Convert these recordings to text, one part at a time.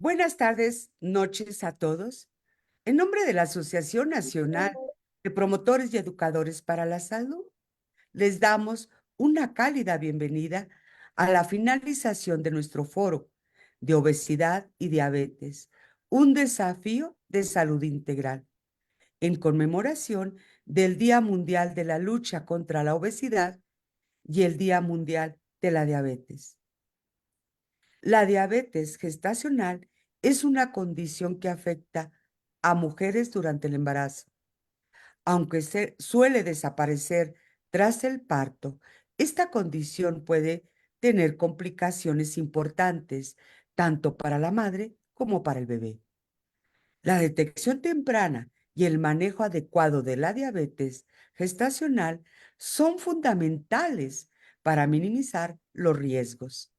Buenas tardes, noches a todos. En nombre de la Asociación Nacional de Promotores y Educadores para la Salud, les damos una cálida bienvenida a la finalización de nuestro foro de obesidad y diabetes, un desafío de salud integral, en conmemoración del Día Mundial de la Lucha contra la Obesidad y el Día Mundial de la Diabetes. La diabetes gestacional es una condición que afecta a mujeres durante el embarazo. Aunque se suele desaparecer tras el parto, esta condición puede tener complicaciones importantes tanto para la madre como para el bebé. La detección temprana y el manejo adecuado de la diabetes gestacional son fundamentales para minimizar los riesgos.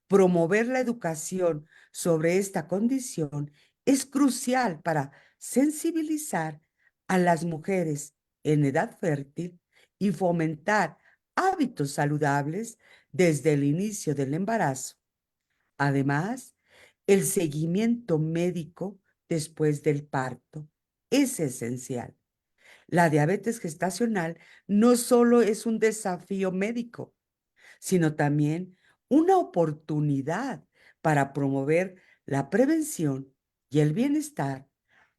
Promover la educación sobre esta condición es crucial para sensibilizar a las mujeres en edad fértil y fomentar hábitos saludables desde el inicio del embarazo. Además, el seguimiento médico después del parto es esencial. La diabetes gestacional no solo es un desafío médico, sino también una oportunidad para promover la prevención y el bienestar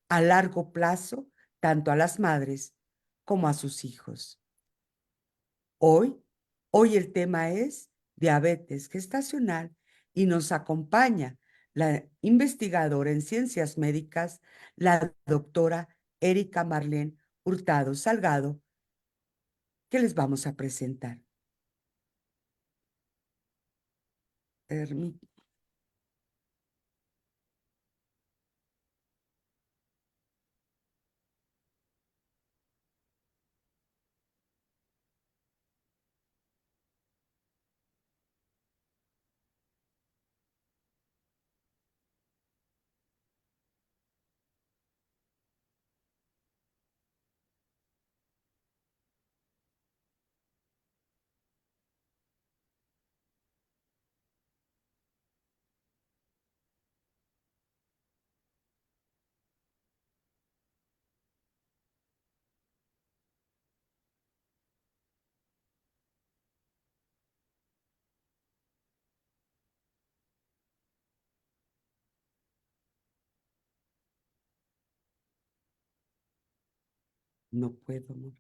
a largo plazo, tanto a las madres como a sus hijos. Hoy, hoy el tema es diabetes gestacional y nos acompaña la investigadora en ciencias médicas, la doctora Erika Marlene Hurtado Salgado, que les vamos a presentar. Permí- No puedo, amor.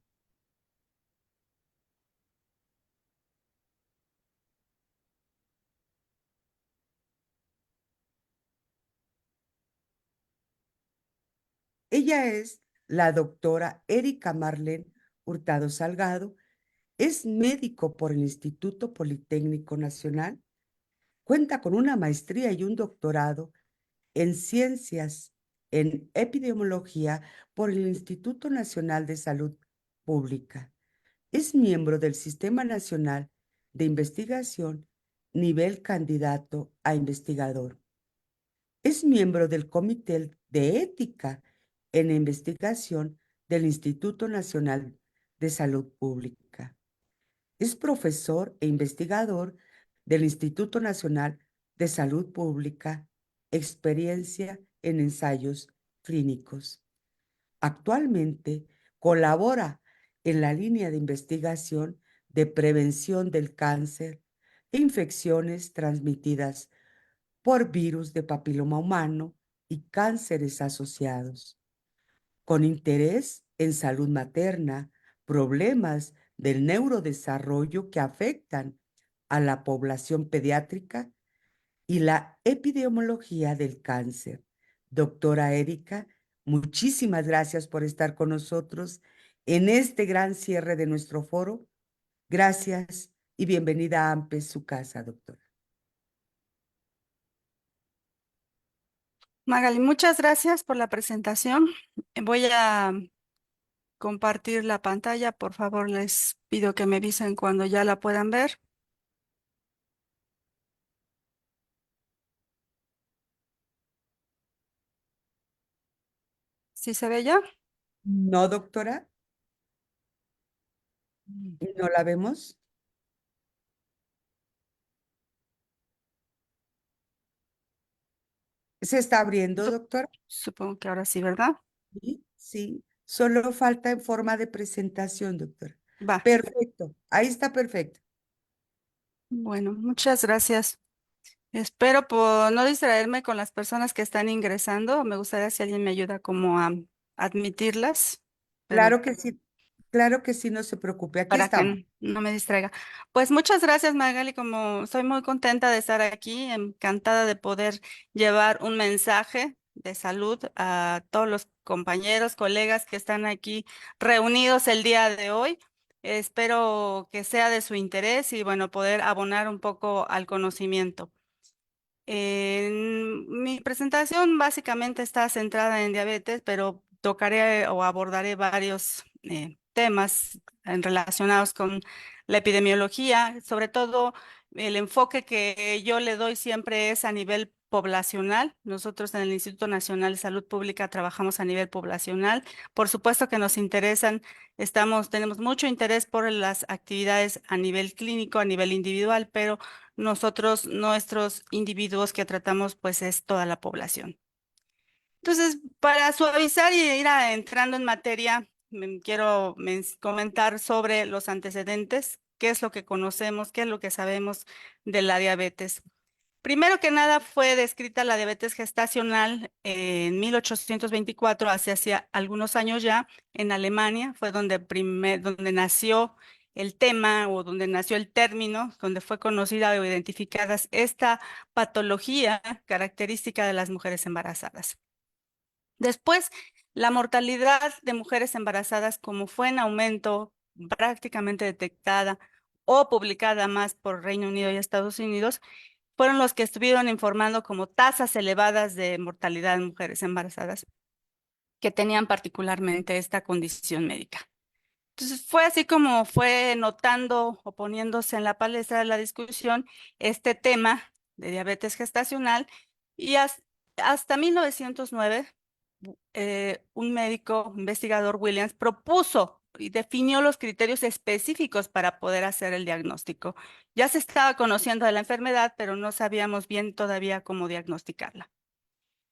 Ella es la doctora Erika Marlene Hurtado Salgado, es médico por el Instituto Politécnico Nacional, cuenta con una maestría y un doctorado en ciencias en epidemiología por el Instituto Nacional de Salud Pública. Es miembro del Sistema Nacional de Investigación, nivel candidato a investigador. Es miembro del Comité de Ética en Investigación del Instituto Nacional de Salud Pública. Es profesor e investigador del Instituto Nacional de Salud Pública, experiencia en ensayos clínicos. Actualmente colabora en la línea de investigación de prevención del cáncer e infecciones transmitidas por virus de papiloma humano y cánceres asociados, con interés en salud materna, problemas del neurodesarrollo que afectan a la población pediátrica y la epidemiología del cáncer. Doctora Erika, muchísimas gracias por estar con nosotros en este gran cierre de nuestro foro. Gracias y bienvenida a AMPES, su casa, doctora. Magali, muchas gracias por la presentación. Voy a compartir la pantalla. Por favor, les pido que me avisen cuando ya la puedan ver. ¿Sí se ve ya? No, doctora, no la vemos. ¿Se está abriendo, Sup- doctora? Supongo que ahora sí, ¿verdad? Sí, sí. Solo falta en forma de presentación, doctora. Va. Perfecto. Ahí está perfecto. Bueno, muchas gracias. Espero por no distraerme con las personas que están ingresando. Me gustaría si alguien me ayuda como a admitirlas, pero Claro que sí, no se preocupe. Aquí para que estamos. no me distraiga. Pues muchas gracias, Magali, como estoy muy contenta de estar aquí, encantada de poder llevar un mensaje de salud a todos los compañeros, colegas que están aquí reunidos el día de hoy. Espero que sea de su interés y bueno, poder abonar un poco al conocimiento. Mi presentación básicamente está centrada en diabetes, pero tocaré o abordaré varios temas relacionados con la epidemiología. Sobre todo, el enfoque que yo le doy siempre es a nivel poblacional. Nosotros en el Instituto Nacional de Salud Pública trabajamos a nivel poblacional. Por supuesto que nos interesan, tenemos mucho interés por las actividades a nivel clínico, a nivel individual, pero nuestros individuos que tratamos, pues es toda la población. Entonces, para suavizar y ir entrando en materia, quiero comentar sobre los antecedentes, qué es lo que conocemos, qué es lo que sabemos de la diabetes. Primero que nada fue descrita la diabetes gestacional en 1824, hace hacía algunos años ya, en Alemania, fue donde nació el tema o donde nació el término, donde fue conocida o identificada esta patología característica de las mujeres embarazadas. Después, la mortalidad de mujeres embarazadas, como fue en aumento prácticamente detectada o publicada más por Reino Unido y Estados Unidos, fueron los que estuvieron informando como tasas elevadas de mortalidad en mujeres embarazadas que tenían particularmente esta condición médica. Entonces fue así como fue notando o poniéndose en la palestra de la discusión este tema de diabetes gestacional y hasta 1909 un médico investigador Williams propuso y definió los criterios específicos para poder hacer el diagnóstico. Ya se estaba conociendo de la enfermedad, pero no sabíamos bien todavía cómo diagnosticarla.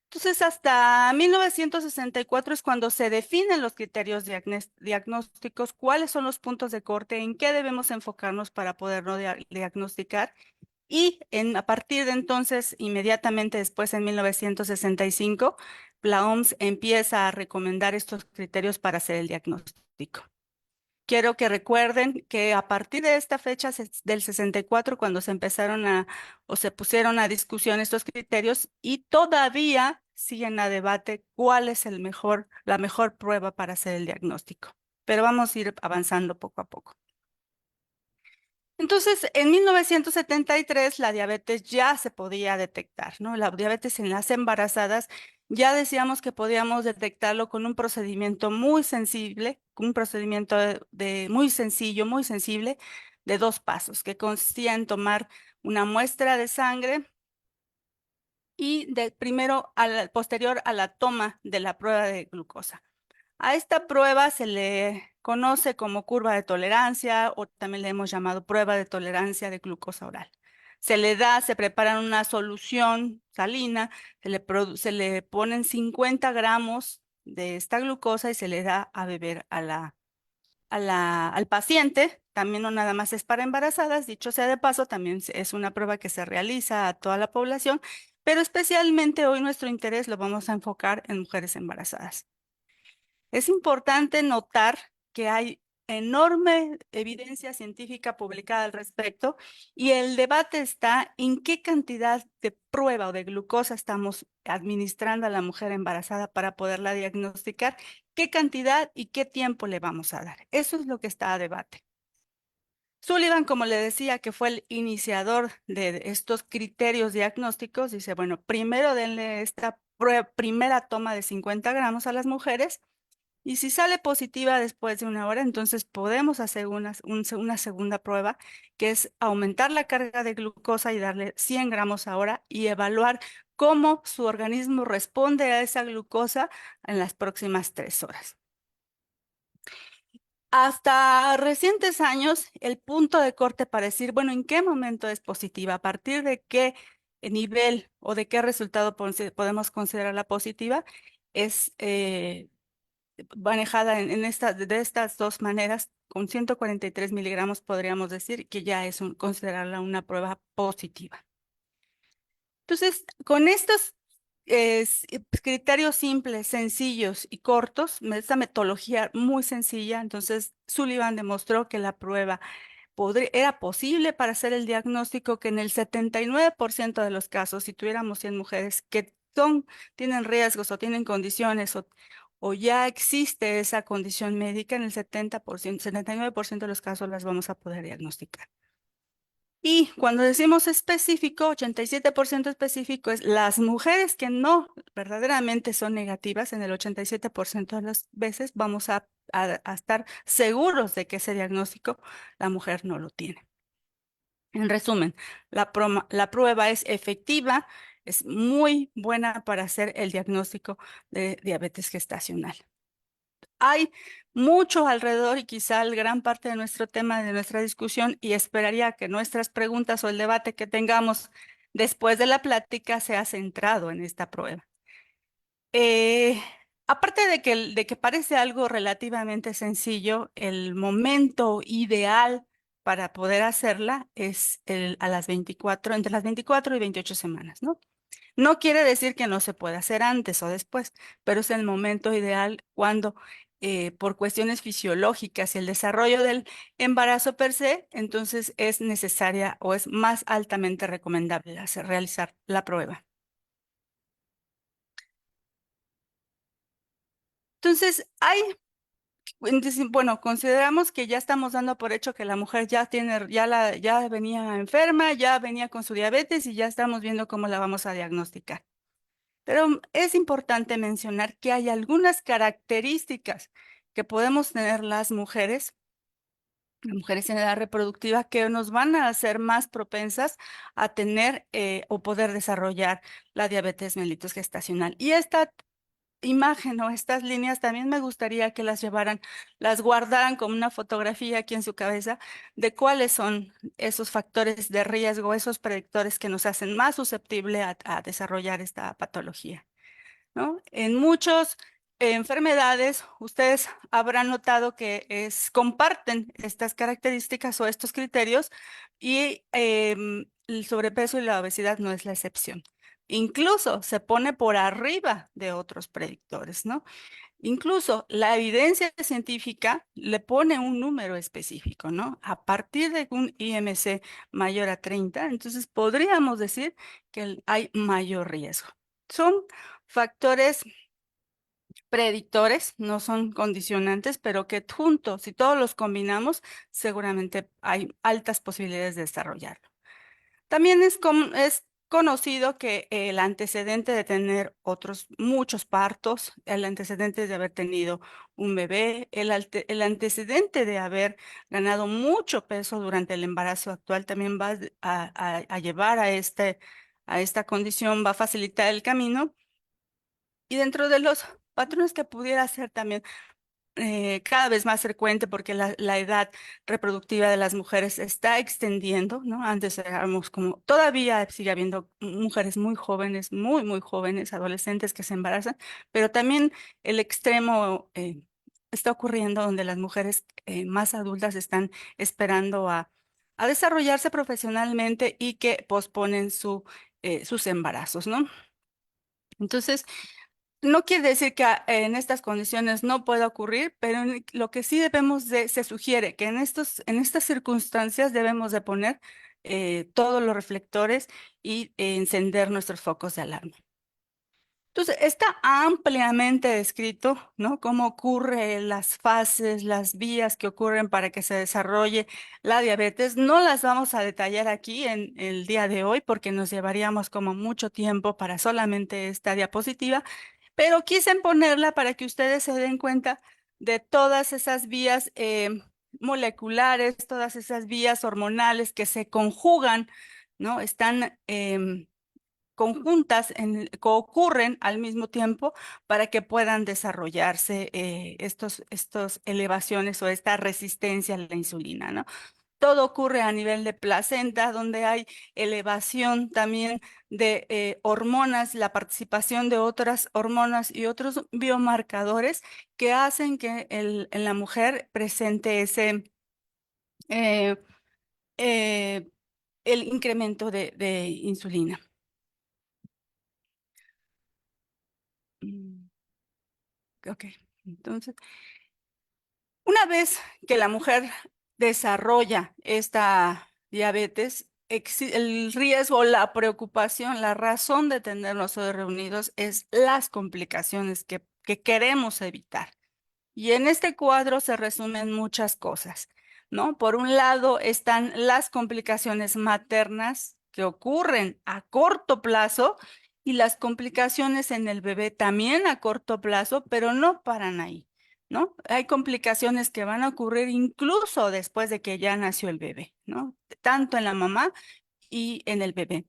Entonces, hasta 1964 es cuando se definen los criterios diagnósticos, cuáles son los puntos de corte, en qué debemos enfocarnos para poderlo diagnosticar. Y a partir de entonces, inmediatamente después, en 1965, la OMS empieza a recomendar estos criterios para hacer el diagnóstico. Quiero que recuerden que a partir de esta fecha del 64, cuando se empezaron o se pusieron a discusión estos criterios, y todavía siguen a debate cuál es la mejor prueba para hacer el diagnóstico. Pero vamos a ir avanzando poco a poco. Entonces, en 1973 la diabetes ya se podía detectar, ¿no? La diabetes en las embarazadas ya decíamos que podíamos detectarlo con un procedimiento muy sensible, un procedimiento muy sencillo, muy sensible, de 2 pasos, que consistía en tomar una muestra de sangre y posterior a la toma de la prueba de glucosa. A esta prueba se le conoce como curva de tolerancia o también le hemos llamado prueba de tolerancia de glucosa oral. Se prepara una solución salina, se le ponen 50 gramos de esta glucosa y se le da a beber al paciente. También no nada más es para embarazadas, dicho sea de paso, también es una prueba que se realiza a toda la población, pero especialmente hoy nuestro interés lo vamos a enfocar en mujeres embarazadas. Es importante notar que hay enorme evidencia científica publicada al respecto y el debate está en qué cantidad de prueba o de glucosa estamos administrando a la mujer embarazada para poderla diagnosticar, qué cantidad y qué tiempo le vamos a dar. Eso es lo que está a debate. Sullivan, como le decía, que fue el iniciador de estos criterios diagnósticos, dice, bueno, primero denle esta primera toma de 50 gramos a las mujeres y si sale positiva después de 1 hora, entonces podemos hacer una segunda prueba, que es aumentar la carga de glucosa y darle 100 gramos ahora y evaluar cómo su organismo responde a esa glucosa en las próximas 3 horas. Hasta recientes años, el punto de corte para decir, bueno, ¿en qué momento es positiva? ¿A partir de qué nivel o de qué resultado podemos considerarla positiva, es manejada de estas dos maneras. Con 143 miligramos podríamos decir que ya es considerarla una prueba positiva. Entonces, con estos criterios simples, sencillos y cortos, esta metodología muy sencilla, entonces Sullivan demostró que la prueba era posible para hacer el diagnóstico, que en el 79% de los casos, si tuviéramos 100 mujeres que tienen riesgos o tienen condiciones o ya existe esa condición médica, en el 70%, 79% de los casos las vamos a poder diagnosticar. Y cuando decimos específico, 87% específico, es las mujeres que no verdaderamente son negativas, en el 87% de las veces vamos a estar seguros de que ese diagnóstico la mujer no lo tiene. En resumen, la prueba es efectiva, es muy buena para hacer el diagnóstico de diabetes gestacional. Hay mucho alrededor y quizá el gran parte de nuestro tema, de nuestra discusión, y esperaría que nuestras preguntas o el debate que tengamos después de la plática sea centrado en esta prueba. Eh, Aparte de que parece algo relativamente sencillo, el momento ideal para poder hacerla es a las 24, entre las 24 y 28 semanas, ¿no? No quiere decir que no se pueda hacer antes o después, pero es el momento ideal cuando por cuestiones fisiológicas y el desarrollo del embarazo per se, entonces es necesaria o es más altamente recomendable realizar la prueba. Entonces, bueno, consideramos que ya estamos dando por hecho que la mujer ya venía enferma, ya venía con su diabetes y ya estamos viendo cómo la vamos a diagnosticar. Pero es importante mencionar que hay algunas características que podemos tener las mujeres en edad reproductiva, que nos van a hacer más propensas a tener o poder desarrollar la diabetes mellitus gestacional. Y esta imagen o estas líneas también me gustaría que las guardaran como una fotografía aquí en su cabeza de cuáles son esos factores de riesgo, esos predictores que nos hacen más susceptible a desarrollar esta patología, ¿no? En muchas enfermedades, ustedes habrán notado que comparten estas características o estos criterios, y el sobrepeso y la obesidad no es la excepción. Incluso se pone por arriba de otros predictores, ¿no? Incluso la evidencia científica le pone un número específico, ¿no? A partir de un IMC mayor a 30, entonces podríamos decir que hay mayor riesgo. Son factores predictores, no son condicionantes, pero que juntos, si todos los combinamos, seguramente hay altas posibilidades de desarrollarlo. También es conocido que el antecedente de tener otros muchos partos, el antecedente de haber tenido un bebé, el antecedente de haber ganado mucho peso durante el embarazo actual también va a llevar a esta condición, va a facilitar el camino. Y dentro de los patrones que pudiera ser también cada vez más frecuente, porque la edad reproductiva de las mujeres se está extendiendo, ¿no? Antes éramos como, todavía sigue habiendo mujeres muy jóvenes, muy, muy jóvenes, adolescentes que se embarazan, pero también el extremo está ocurriendo donde las mujeres más adultas están esperando a desarrollarse profesionalmente y que posponen sus embarazos, ¿no? Entonces, no quiere decir que en estas condiciones no pueda ocurrir, pero lo que sí se sugiere que en estas circunstancias debemos de poner todos los reflectores y encender nuestros focos de alarma. Entonces, está ampliamente descrito, ¿no? Cómo ocurre las fases, las vías que ocurren para que se desarrolle la diabetes. No las vamos a detallar aquí en el día de hoy porque nos llevaríamos como mucho tiempo para solamente esta diapositiva, pero quise ponerla para que ustedes se den cuenta de todas esas vías moleculares, todas esas vías hormonales que se conjugan, ¿no? Están conjuntas, que ocurren al mismo tiempo para que puedan desarrollarse estos elevaciones o esta resistencia a la insulina, ¿no? todo ocurre a nivel de placenta, donde hay elevación también de hormonas, la participación de otras hormonas y otros biomarcadores que hacen que en la mujer presente eh, eh, el incremento de insulina. Mm, Ok, entonces, una vez que la mujer desarrolla esta diabetes, el riesgo, la preocupación, la razón de tenernos hoy reunidos es las complicaciones que queremos evitar. Y en este cuadro se resumen muchas cosas, ¿no? Por un lado están las complicaciones maternas que ocurren a corto plazo y las complicaciones en el bebé también a corto plazo, pero no paran ahí, ¿no? Hay complicaciones que van a ocurrir incluso después de que ya nació el bebé, ¿no? Tanto en la mamá y en el bebé.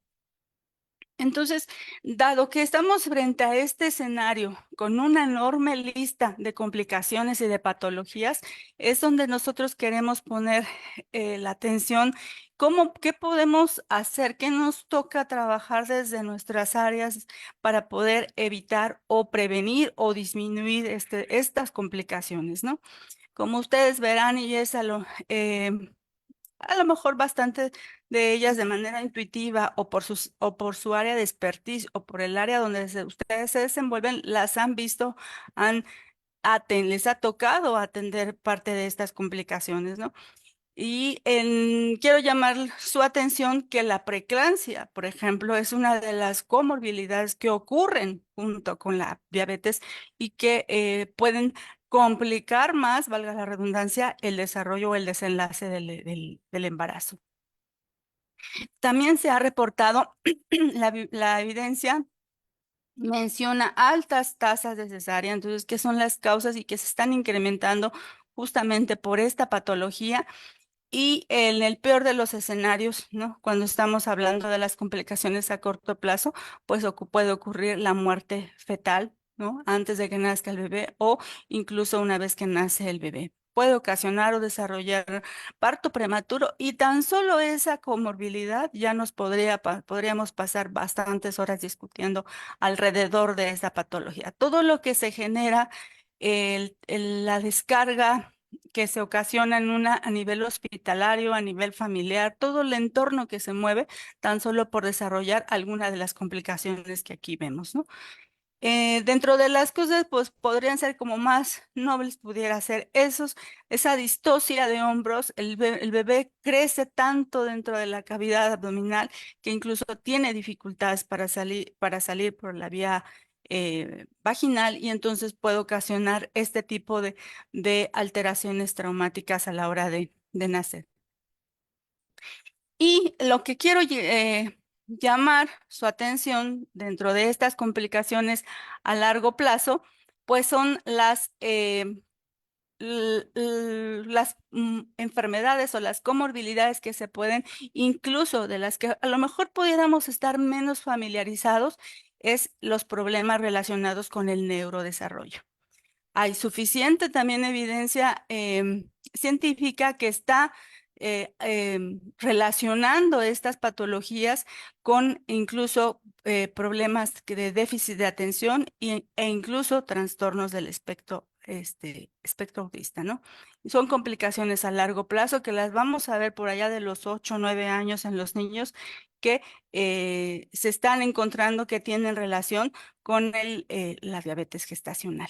Entonces, dado que estamos frente a este escenario con una enorme lista de complicaciones y de patologías, es donde nosotros queremos poner la atención. ¿Qué podemos hacer? ¿Qué nos toca trabajar desde nuestras áreas para poder evitar o prevenir o disminuir estas complicaciones, ¿no? Como ustedes verán, y es a lo mejor bastante de ellas de manera intuitiva o por su área de expertise o por el área donde ustedes se desenvuelven, las han visto, les ha tocado atender parte de estas complicaciones, ¿no? Y quiero llamar su atención que la preeclampsia, por ejemplo, es una de las comorbilidades que ocurren junto con la diabetes y que pueden complicar más, valga la redundancia, el desarrollo o el desenlace del embarazo. También se ha reportado la evidencia. Menciona altas tasas de cesárea, entonces, ¿qué son las causas y que se están incrementando justamente por esta patología? Y en el peor de los escenarios, ¿no? Cuando estamos hablando de las complicaciones a corto plazo, pues puede ocurrir la muerte fetal, ¿no? Antes de que nazca el bebé o incluso una vez que nace el bebé. Puede ocasionar o desarrollar parto prematuro y tan solo esa comorbilidad ya podríamos pasar bastantes horas discutiendo alrededor de esa patología. Todo lo que se genera, la descarga que se ocasiona a nivel hospitalario, a nivel familiar, todo el entorno que se mueve, tan solo por desarrollar alguna de las complicaciones que aquí vemos, ¿no? Dentro de las cosas, pues podrían ser como más nobles, pudiera ser esa distocia de hombros, el bebé crece tanto dentro de la cavidad abdominal que incluso tiene dificultades para salir por la vía vaginal y entonces puede ocasionar este tipo de alteraciones traumáticas a la hora de nacer. Y lo que quiero llamar su atención dentro de estas complicaciones a largo plazo, pues son las enfermedades o las comorbilidades que se pueden, incluso de las que a lo mejor pudiéramos estar menos familiarizados, es los problemas relacionados con el neurodesarrollo. Hay suficiente también evidencia científica que está relacionando estas patologías con incluso problemas de déficit de atención e incluso trastornos del espectro autista, ¿no? Y son complicaciones a largo plazo que las vamos a ver por allá de los 8 o 9 años en los niños que se están encontrando que tienen relación con la diabetes gestacional.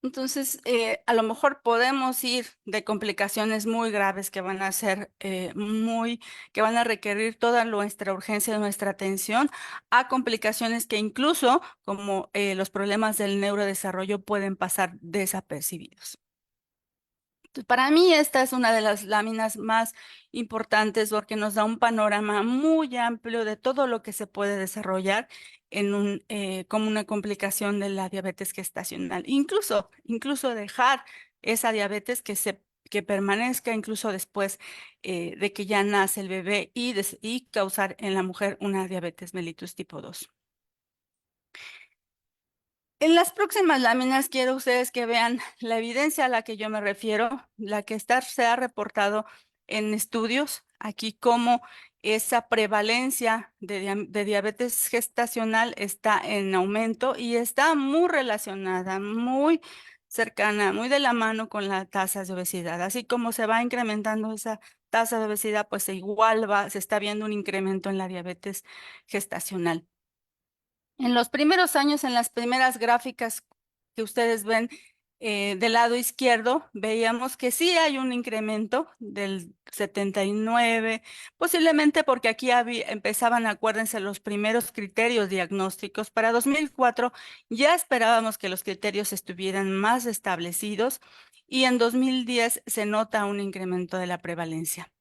Entonces, a lo mejor podemos ir de complicaciones muy graves que van a ser que van a requerir toda nuestra urgencia, nuestra atención, a complicaciones que incluso, como los problemas del neurodesarrollo, pueden pasar desapercibidos. Para mí esta es una de las láminas más importantes porque nos da un panorama muy amplio de todo lo que se puede desarrollar como una complicación de la diabetes gestacional. Incluso dejar esa diabetes que permanezca incluso después de que ya nace el bebé y causar en la mujer una diabetes mellitus tipo 2. En las próximas láminas quiero ustedes que vean la evidencia a la que yo me refiero, la que se ha reportado en estudios, aquí cómo esa prevalencia de diabetes gestacional está en aumento y está muy relacionada, muy cercana, muy de la mano con la tasa de obesidad. Así como se va incrementando esa tasa de obesidad, pues igual se está viendo un incremento en la diabetes gestacional. En los primeros años, en las primeras gráficas que ustedes ven del lado izquierdo, veíamos que sí hay un incremento del 79, posiblemente porque aquí empezaban, acuérdense, los primeros criterios diagnósticos. Para 2004 ya esperábamos que los criterios estuvieran más establecidos y en 2010 se nota un incremento de la prevalencia.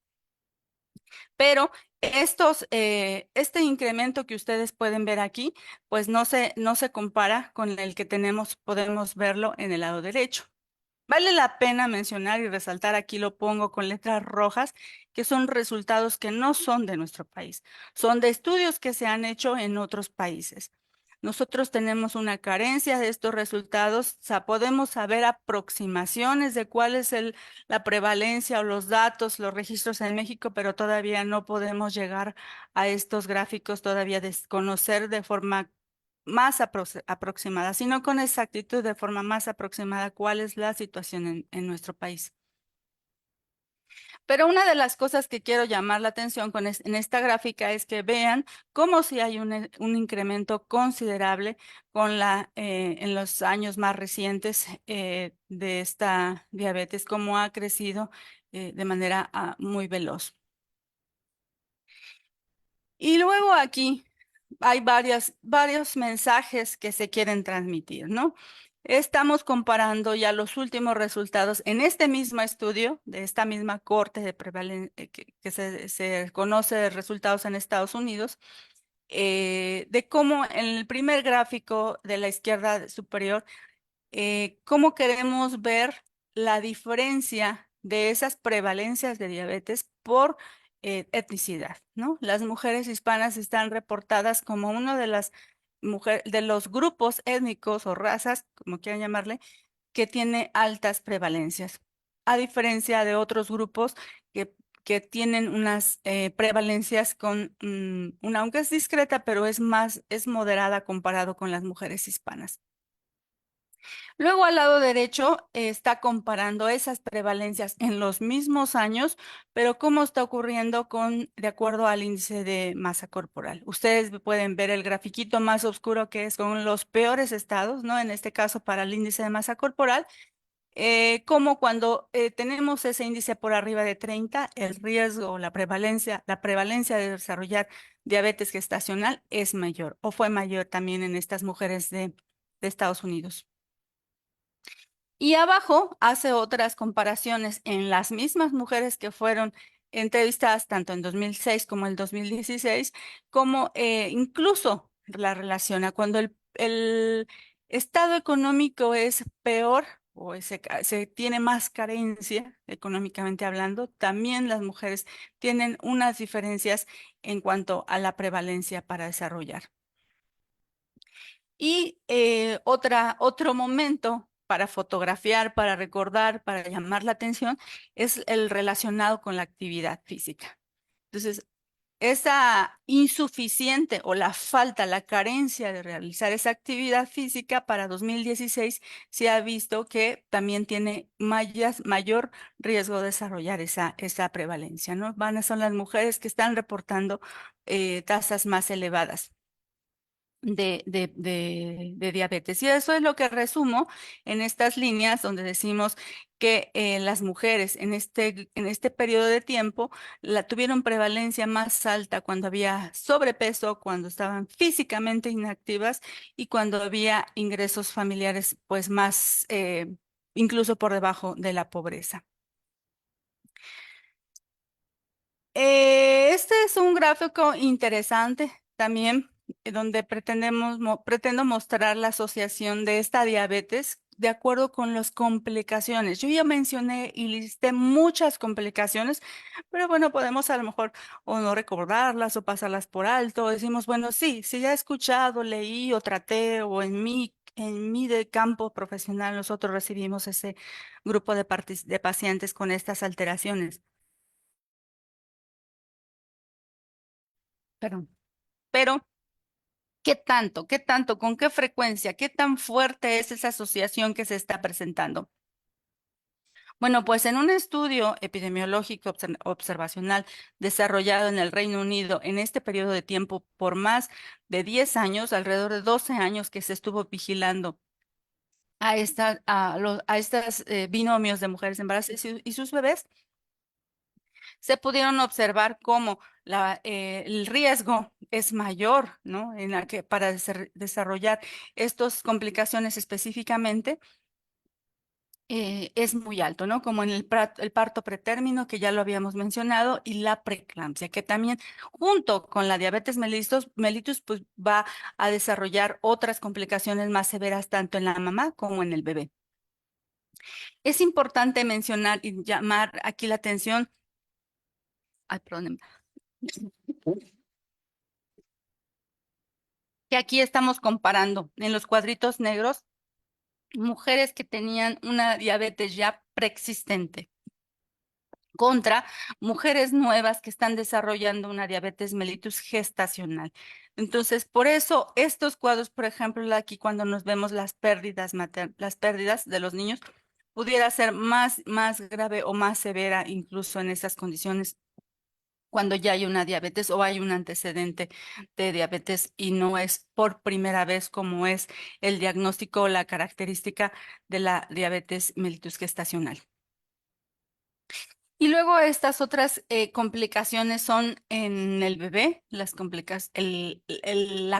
Pero este incremento que ustedes pueden ver aquí, pues no se compara con el que tenemos, podemos verlo en el lado derecho. Vale la pena mencionar y resaltar, aquí lo pongo con letras rojas, que son resultados que no son de nuestro país, son de estudios que se han hecho en otros países. Nosotros tenemos una carencia de estos resultados, o sea, podemos saber aproximaciones de cuál es la prevalencia o los datos, los registros en México, pero todavía no podemos llegar a estos gráficos, todavía desconocer de forma más aproximada, sino con exactitud de forma más aproximada cuál es la situación en nuestro país. Pero una de las cosas que quiero llamar la atención en esta gráfica es que vean cómo si hay un incremento considerable en los años más recientes de esta diabetes, cómo ha crecido de manera muy veloz. Y luego aquí hay varios mensajes que se quieren transmitir, ¿no? Estamos comparando ya los últimos resultados en este mismo estudio, de esta misma corte de que se conoce de resultados en Estados Unidos, de cómo en el primer gráfico de la izquierda superior cómo queremos ver la diferencia de esas prevalencias de diabetes por etnicidad, ¿no? Las mujeres hispanas están reportadas como uno de de los grupos étnicos o razas, como quieran llamarle, que tiene altas prevalencias, a diferencia de otros grupos que tienen unas prevalencias aunque es discreta, pero es moderada comparado con las mujeres hispanas. Luego al lado derecho está comparando esas prevalencias en los mismos años, pero cómo está ocurriendo de acuerdo al índice de masa corporal. Ustedes pueden ver el grafiquito más oscuro que es con los peores estados, ¿no? En este caso para el índice de masa corporal, como cuando tenemos ese índice por arriba de 30, el riesgo, la prevalencia de desarrollar diabetes gestacional es mayor o fue mayor también en estas mujeres de Estados Unidos. Y abajo hace otras comparaciones en las mismas mujeres que fueron entrevistadas tanto en 2006 como en 2016, como incluso la relaciona cuando el estado económico es peor o se tiene más carencia económicamente hablando, también las mujeres tienen unas diferencias en cuanto a la prevalencia para desarrollar. Y otro momento para fotografiar, para recordar, para llamar la atención, es el relacionado con la actividad física. Entonces, esa insuficiente o la falta, la carencia de realizar esa actividad física para 2016 se ha visto que también tiene mayor riesgo de desarrollar esa prevalencia, ¿no? Son las mujeres que están reportando tasas más elevadas de diabetes. Y eso es lo que resumo en estas líneas donde decimos que las mujeres en este periodo de tiempo tuvieron prevalencia más alta cuando había sobrepeso, cuando estaban físicamente inactivas y cuando había ingresos familiares pues más, incluso por debajo de la pobreza. Este es un gráfico interesante también, donde pretendo mostrar la asociación de esta diabetes de acuerdo con las complicaciones. Yo ya mencioné y listé muchas complicaciones, pero bueno, podemos a lo mejor o no recordarlas o pasarlas por alto. Decimos, bueno, sí ya he escuchado, leí o traté o en mí en mi de campo profesional, nosotros recibimos ese grupo de pacientes con estas alteraciones. Perdón. Pero, qué tanto, con qué frecuencia, qué tan fuerte es esa asociación que se está presentando? Bueno, pues en un estudio epidemiológico observacional desarrollado en el Reino Unido en este periodo de tiempo por más de 10 años, alrededor de 12 años que se estuvo vigilando a estas binomios de mujeres embarazadas y sus bebés, se pudieron observar cómo el riesgo es mayor, ¿no? Para desarrollar estas complicaciones específicamente es muy alto, ¿no? Como en el parto pretérmino, que ya lo habíamos mencionado, y la preeclampsia, que también junto con la diabetes mellitus, pues va a desarrollar otras complicaciones más severas tanto en la mamá como en el bebé. Es importante mencionar y llamar aquí la atención, ay, perdón, que aquí estamos comparando en los cuadritos negros mujeres que tenían una diabetes ya preexistente contra mujeres nuevas que están desarrollando una diabetes mellitus gestacional. Entonces, por eso estos cuadros, por ejemplo, aquí cuando nos vemos las pérdidas de los niños, pudiera ser más grave o más severa incluso en esas condiciones cuando ya hay una diabetes o hay un antecedente de diabetes y no es por primera vez como es el diagnóstico o la característica de la diabetes mellitus gestacional. Y luego estas otras complicaciones son en el bebé, la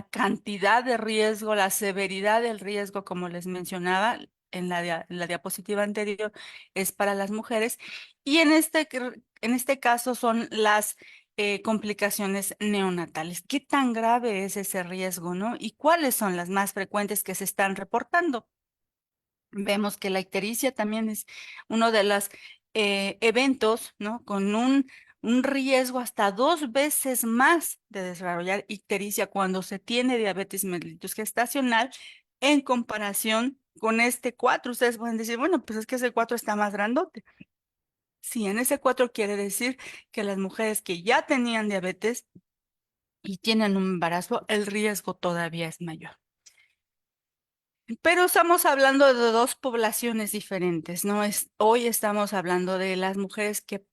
cantidad de riesgo, la severidad del riesgo, como les mencionaba en la diapositiva anterior, es para las mujeres. Y en este caso son las complicaciones neonatales. ¿Qué tan grave es ese riesgo, no? ¿Y cuáles son las más frecuentes que se están reportando? Vemos que la ictericia también es uno de los eventos, ¿no? Con un riesgo hasta 2 veces más de desarrollar ictericia cuando se tiene diabetes mellitus gestacional en comparación con este 4. Ustedes pueden decir, bueno, pues es que ese 4 está más grandote. Sí, en ese 4 quiere decir que las mujeres que ya tenían diabetes y tienen un embarazo, el riesgo todavía es mayor. Pero estamos hablando de dos poblaciones diferentes, ¿no? Hoy estamos hablando de las mujeres que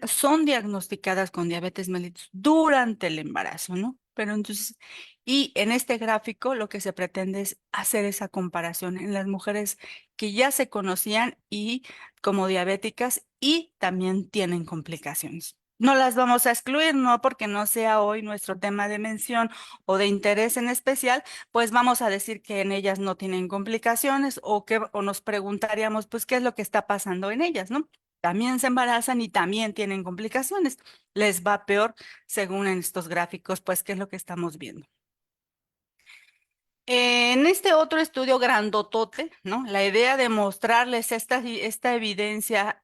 son diagnosticadas con diabetes mellitus durante el embarazo, ¿no? Pero entonces, y en este gráfico lo que se pretende es hacer esa comparación en las mujeres que ya se conocían y como diabéticas y también tienen complicaciones. No las vamos a excluir, no porque no sea hoy nuestro tema de mención o de interés en especial, pues vamos a decir que en ellas no tienen complicaciones o nos preguntaríamos, pues, ¿qué es lo que está pasando en ellas, no? También se embarazan y también tienen complicaciones. Les va peor según en estos gráficos, pues, ¿qué es lo que estamos viendo? En este otro estudio grandotote, ¿no? La idea de mostrarles esta evidencia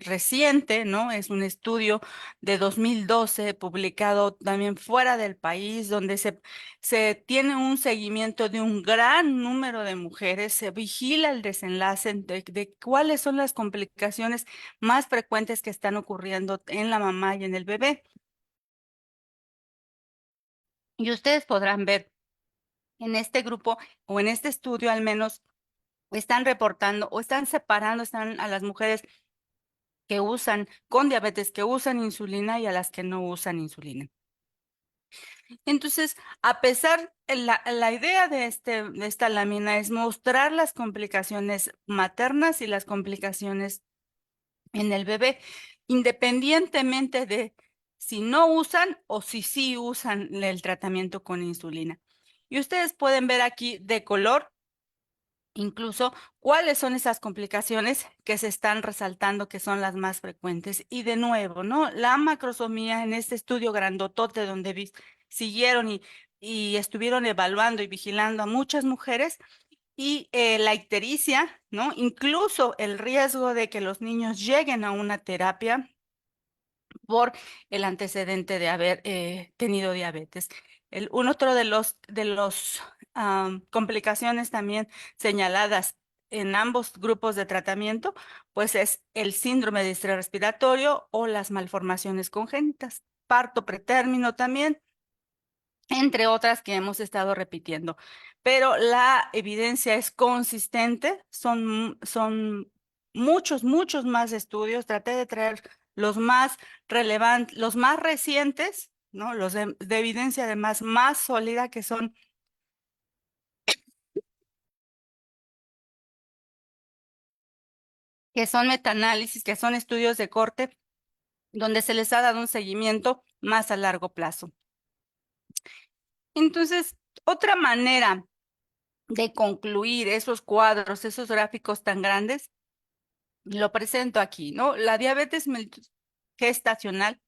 reciente, ¿no? Es un estudio de 2012 publicado también fuera del país, donde se tiene un seguimiento de un gran número de mujeres, se vigila el desenlace de cuáles son las complicaciones más frecuentes que están ocurriendo en la mamá y en el bebé. Y ustedes podrán ver en este grupo o en este estudio al menos están reportando o están separando, están a las mujeres que usan con diabetes, que usan insulina y a las que no usan insulina. Entonces, a pesar, la idea de esta lámina es mostrar las complicaciones maternas y las complicaciones en el bebé, independientemente de si no usan o si sí usan el tratamiento con insulina. Y ustedes pueden ver aquí de color incluso cuáles son esas complicaciones que se están resaltando que son las más frecuentes. Y de nuevo, ¿no? La macrosomía en este estudio grandotote donde siguieron y estuvieron evaluando y vigilando a muchas mujeres y la ictericia, ¿no? Incluso el riesgo de que los niños lleguen a una terapia por el antecedente de haber tenido diabetes. Un otro de los complicaciones también señaladas en ambos grupos de tratamiento, pues es el síndrome de estrés respiratorio o las malformaciones congénitas, parto pretérmino también, entre otras que hemos estado repitiendo. Pero la evidencia es consistente, son muchos, muchos más estudios. Traté de traer los más relevantes, los más recientes, ¿no? Los de evidencia además más sólida, que son metaanálisis, que son estudios de corte, donde se les ha dado un seguimiento más a largo plazo. Entonces, otra manera de concluir esos cuadros, esos gráficos tan grandes, lo presento aquí, ¿no? La diabetes gestacional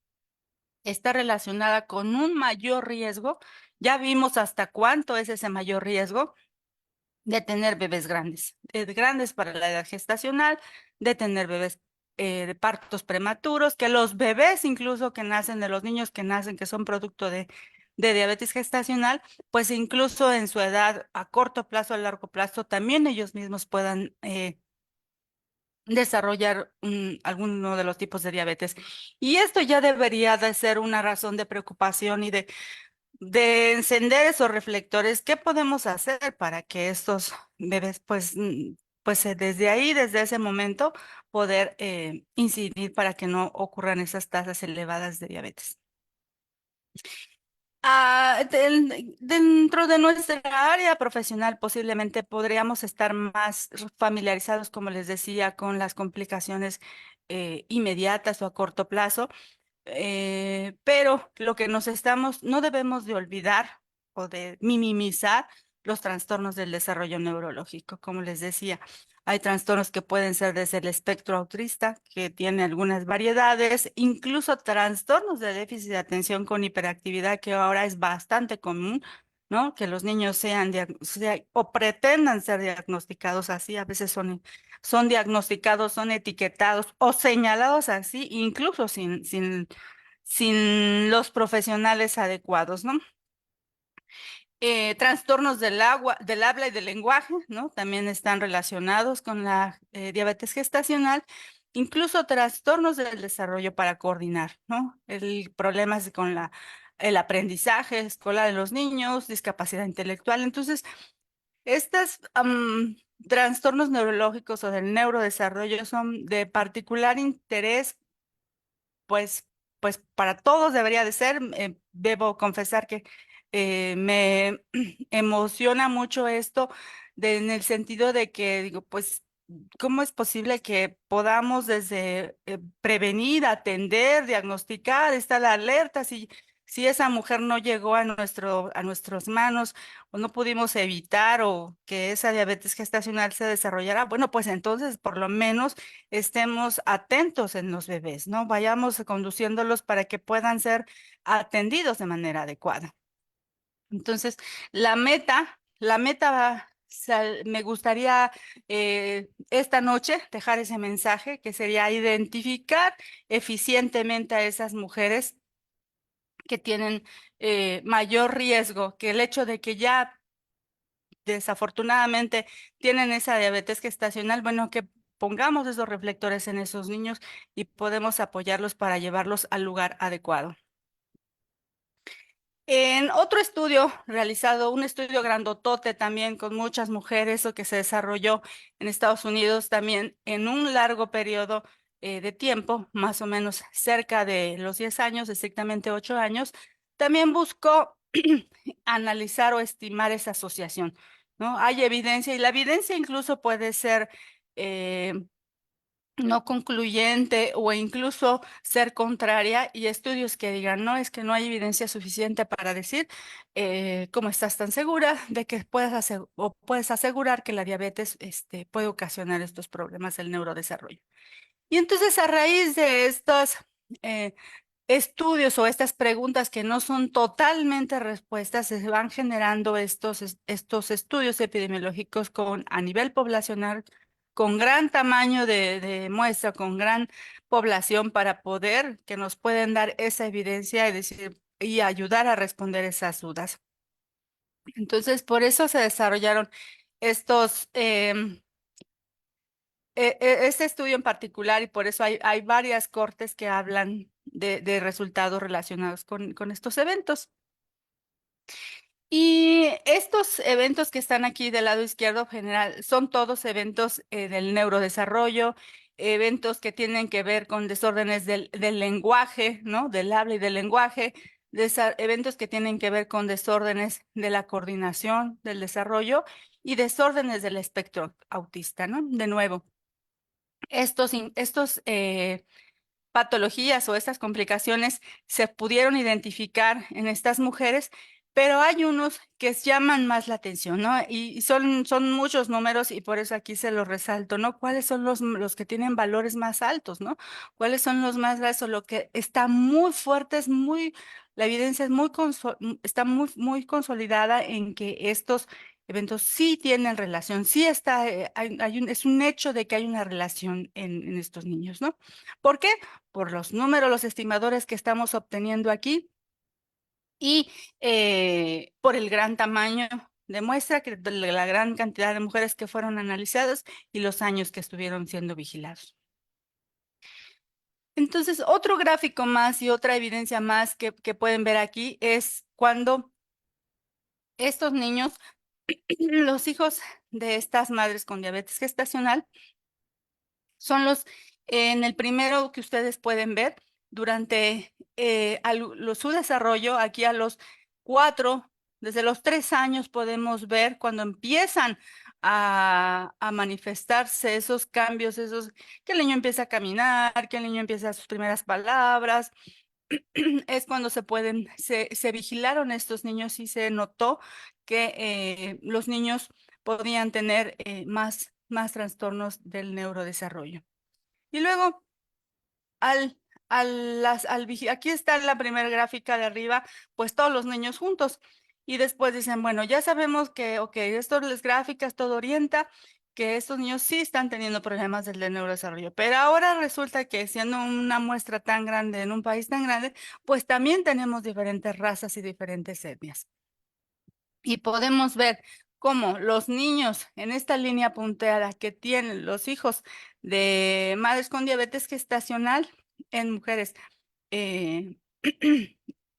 está relacionada con un mayor riesgo. Ya vimos hasta cuánto es ese mayor riesgo de tener bebés grandes, grandes para la edad gestacional, de tener bebés de partos prematuros, que los bebés incluso que nacen, de los niños que nacen, que son producto de diabetes gestacional, pues incluso en su edad a corto plazo, a largo plazo, también ellos mismos puedan desarrollar alguno de los tipos de diabetes. Y esto ya debería de ser una razón de preocupación y de encender esos reflectores. ¿Qué podemos hacer para que estos bebés, pues, pues desde ahí, desde ese momento, poder incidir para que no ocurran esas tasas elevadas de diabetes? Dentro de nuestra área profesional posiblemente podríamos estar más familiarizados, como les decía, con las complicaciones inmediatas o a corto plazo, pero lo que no debemos de olvidar o de minimizar los trastornos del desarrollo neurológico. Como les decía, hay trastornos que pueden ser desde el espectro autista, que tiene algunas variedades, incluso trastornos de déficit de atención con hiperactividad, que ahora es bastante común, ¿no? Que los niños o pretendan ser diagnosticados así, a veces son diagnosticados, son etiquetados o señalados así, incluso sin los profesionales adecuados, ¿no? Trastornos del habla y del lenguaje, ¿no? También están relacionados con la diabetes gestacional, incluso trastornos del desarrollo para coordinar, ¿no? El problema es con el aprendizaje escolar de los niños, discapacidad intelectual. Entonces, estos trastornos neurológicos o del neurodesarrollo son de particular interés, pues, pues para todos debería de ser. Debo confesar que me emociona mucho esto en el sentido de que digo, pues, ¿cómo es posible que podamos desde prevenir, atender, diagnosticar, estar alerta si esa mujer no llegó a nuestras manos o no pudimos evitar o que esa diabetes gestacional se desarrollara? Bueno, pues entonces por lo menos estemos atentos en los bebés, ¿no? Vayamos conduciéndolos para que puedan ser atendidos de manera adecuada. Entonces, me gustaría esta noche dejar ese mensaje que sería identificar eficientemente a esas mujeres que tienen mayor riesgo, que el hecho de que ya desafortunadamente tienen esa diabetes gestacional, bueno, que pongamos esos reflectores en esos niños y podemos apoyarlos para llevarlos al lugar adecuado. En otro estudio realizado, un estudio grandotote también con muchas mujeres, o que se desarrolló en Estados Unidos también en un largo periodo de tiempo, más o menos cerca de los 10 años, estrictamente 8 años, también buscó analizar o estimar esa asociación, ¿no? Hay evidencia y la evidencia incluso puede ser eh, no concluyente o incluso ser contraria, y estudios que digan, no, es que no hay evidencia suficiente para decir cómo estás tan segura de que puedes asegurar que la diabetes puede ocasionar estos problemas del neurodesarrollo. Y entonces a raíz de estos eh, estudios o estas preguntas que no son totalmente respuestas, se van generando estos estudios epidemiológicos a nivel poblacional, con gran tamaño de muestra, con gran población, para poder que nos pueden dar esa evidencia y ayudar a responder esas dudas. Entonces, por eso se desarrollaron estos, este estudio en particular, y por eso hay varias cortes que hablan de resultados relacionados con estos eventos. Y estos eventos que están aquí del lado izquierdo general son todos eventos del neurodesarrollo, eventos que tienen que ver con desórdenes del lenguaje, ¿no? Del habla y del lenguaje, eventos que tienen que ver con desórdenes de la coordinación, del desarrollo y desórdenes del espectro autista, ¿no? De nuevo, estos patologías o estas complicaciones se pudieron identificar en estas mujeres, pero hay unos que llaman más la atención, ¿no? Y son muchos números y por eso aquí se los resalto, ¿no? ¿Cuáles son los que tienen valores más altos, ¿no? ¿Cuáles son los más graves o lo que está muy fuerte, la evidencia es está muy consolidada en que estos eventos sí tienen relación, sí está, es un hecho de que hay una relación en estos niños, ¿no? ¿Por qué? Por los números, los estimadores que estamos obteniendo aquí y por el gran tamaño de muestra, de la gran cantidad de mujeres que fueron analizadas y los años que estuvieron siendo vigilados. Entonces, otro gráfico más y otra evidencia más que pueden ver aquí es cuando estos niños, los hijos de estas madres con diabetes gestacional, son en el primero que ustedes pueden ver, durante su desarrollo, aquí a los 4, desde los 3 años podemos ver cuando empiezan a manifestarse esos cambios, que el niño empieza a caminar, que el niño empieza sus primeras palabras, es cuando se vigilaron estos niños y se notó que los niños podían tener más trastornos del neurodesarrollo. Y luego, aquí está la primera gráfica de arriba, pues todos los niños juntos. Y después dicen, bueno, ya sabemos que, ok, esto las gráficas, todo orienta que estos niños sí están teniendo problemas del neurodesarrollo. Pero ahora resulta que siendo una muestra tan grande en un país tan grande, pues también tenemos diferentes razas y diferentes etnias. Y podemos ver cómo los niños en esta línea punteada que tienen los hijos de madres con diabetes gestacional en mujeres eh,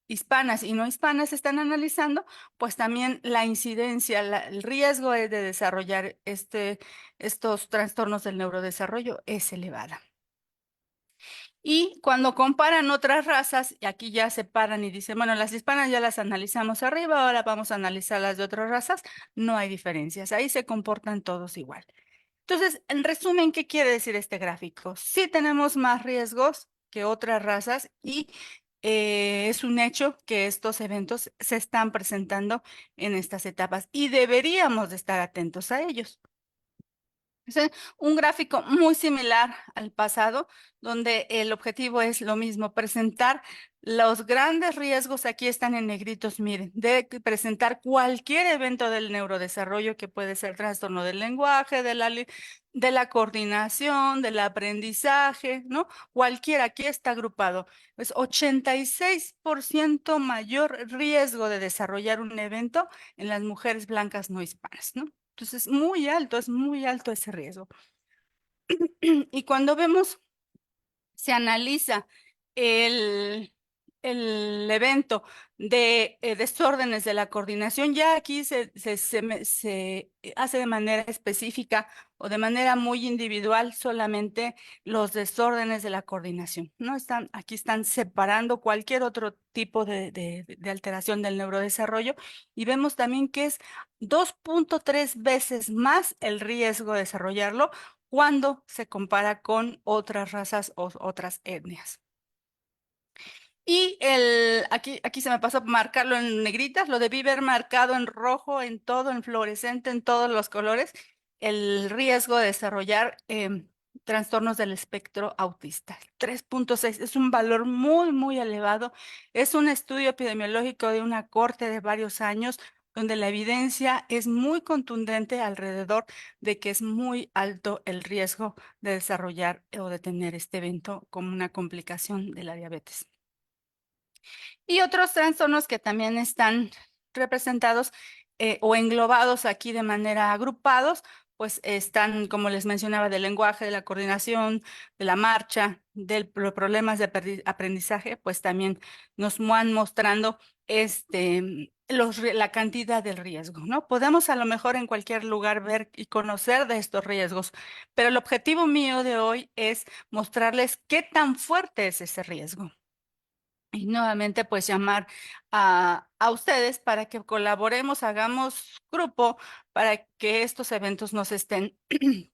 hispanas y no hispanas están analizando, pues también la incidencia, el riesgo de desarrollar estos trastornos del neurodesarrollo es elevada. Y cuando comparan otras razas, y aquí ya separan y dicen, bueno, las hispanas ya las analizamos arriba, ahora vamos a analizar las de otras razas, no hay diferencias, ahí se comportan todos igual. Entonces, en resumen, ¿qué quiere decir este gráfico? Sí tenemos más riesgos que otras razas y es un hecho que estos eventos se están presentando en estas etapas y deberíamos de estar atentos a ellos. Es un gráfico muy similar al pasado, donde el objetivo es lo mismo, presentar los grandes riesgos, aquí están en negritos, miren, de presentar cualquier evento del neurodesarrollo que puede ser trastorno del lenguaje, de la coordinación, del aprendizaje, ¿no? Cualquiera, aquí está agrupado. Es 86% mayor riesgo de desarrollar un evento en las mujeres blancas no hispanas, ¿no? Entonces, es muy alto ese riesgo. Y cuando vemos, se analiza el, el evento de desórdenes de la coordinación, ya aquí se hace de manera específica o de manera muy individual solamente los desórdenes de la coordinación, ¿no? Aquí están separando cualquier otro tipo de alteración del neurodesarrollo y vemos también que es 2.3 veces más el riesgo de desarrollarlo cuando se compara con otras razas o otras etnias. Y aquí se me pasó marcarlo en negritas, lo debí ver marcado en rojo, en todo, en fluorescente, en todos los colores, el riesgo de desarrollar trastornos del espectro autista. 3.6 es un valor muy elevado. Es un estudio epidemiológico de una corte de varios años donde la evidencia es muy contundente alrededor de que es muy alto el riesgo de desarrollar o de tener este evento como una complicación de la diabetes. Y otros trastornos que también están representados o englobados aquí de manera agrupados, pues están, como les mencionaba, del lenguaje, de la coordinación, de la marcha, de los problemas de aprendizaje, pues también nos van mostrando la cantidad del riesgo, ¿no? Podemos a lo mejor en cualquier lugar ver y conocer de estos riesgos, pero el objetivo mío de hoy es mostrarles qué tan fuerte es ese riesgo. Y nuevamente, pues llamar a ustedes para que colaboremos, hagamos grupo para que estos eventos nos estén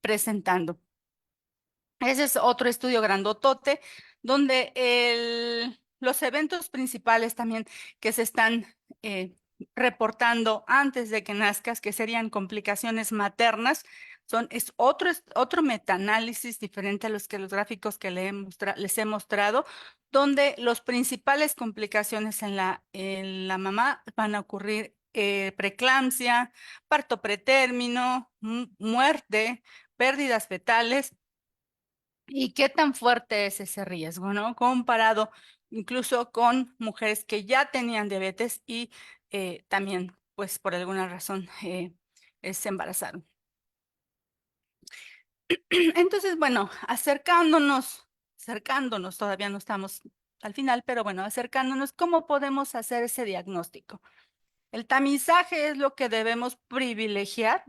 presentando. Ese es otro estudio grandotote, donde los eventos principales también que se están eh, reportando antes de que nazcas, que serían complicaciones maternas, es otro metaanálisis diferente a los gráficos que les he mostrado, donde las principales complicaciones en la mamá van a ocurrir preeclampsia, parto pretérmino, muerte, pérdidas fetales. ¿Y qué tan fuerte es ese riesgo, no? Comparado incluso con mujeres que ya tenían diabetes y también, pues por alguna razón, se embarazaron. Entonces, bueno, acercándonos, todavía no estamos al final, pero bueno, acercándonos, ¿cómo podemos hacer ese diagnóstico? El tamizaje es lo que debemos privilegiar.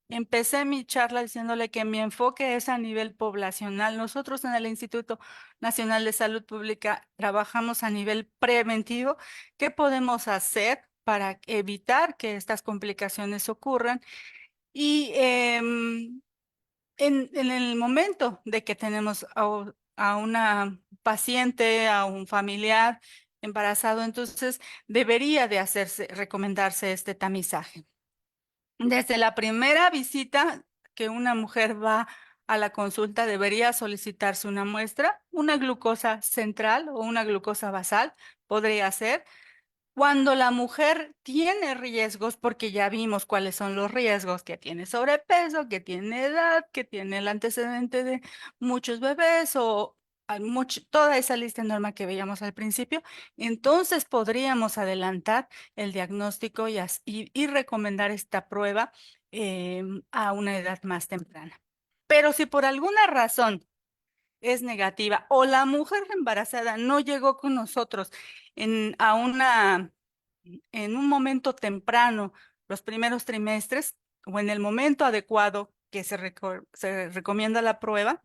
Empecé mi charla diciéndole que mi enfoque es a nivel poblacional. Nosotros en el Instituto Nacional de Salud Pública trabajamos a nivel preventivo. ¿Qué podemos hacer para evitar que estas complicaciones ocurran? Y en el momento de que tenemos a una paciente, a un familiar embarazado, entonces debería de recomendarse este tamizaje. Desde la primera visita que una mujer va a la consulta, debería solicitarse una muestra, una glucosa central o una glucosa basal, podría ser. Cuando la mujer tiene riesgos, porque ya vimos cuáles son los riesgos, que tiene sobrepeso, que tiene edad, que tiene el antecedente de muchos bebés o toda esa lista enorme que veíamos al principio, entonces podríamos adelantar el diagnóstico y recomendar esta prueba a una edad más temprana. Pero si por alguna razón es negativa o la mujer embarazada no llegó con nosotros en, a una, en un momento temprano, los primeros trimestres o en el momento adecuado que se recomienda la prueba,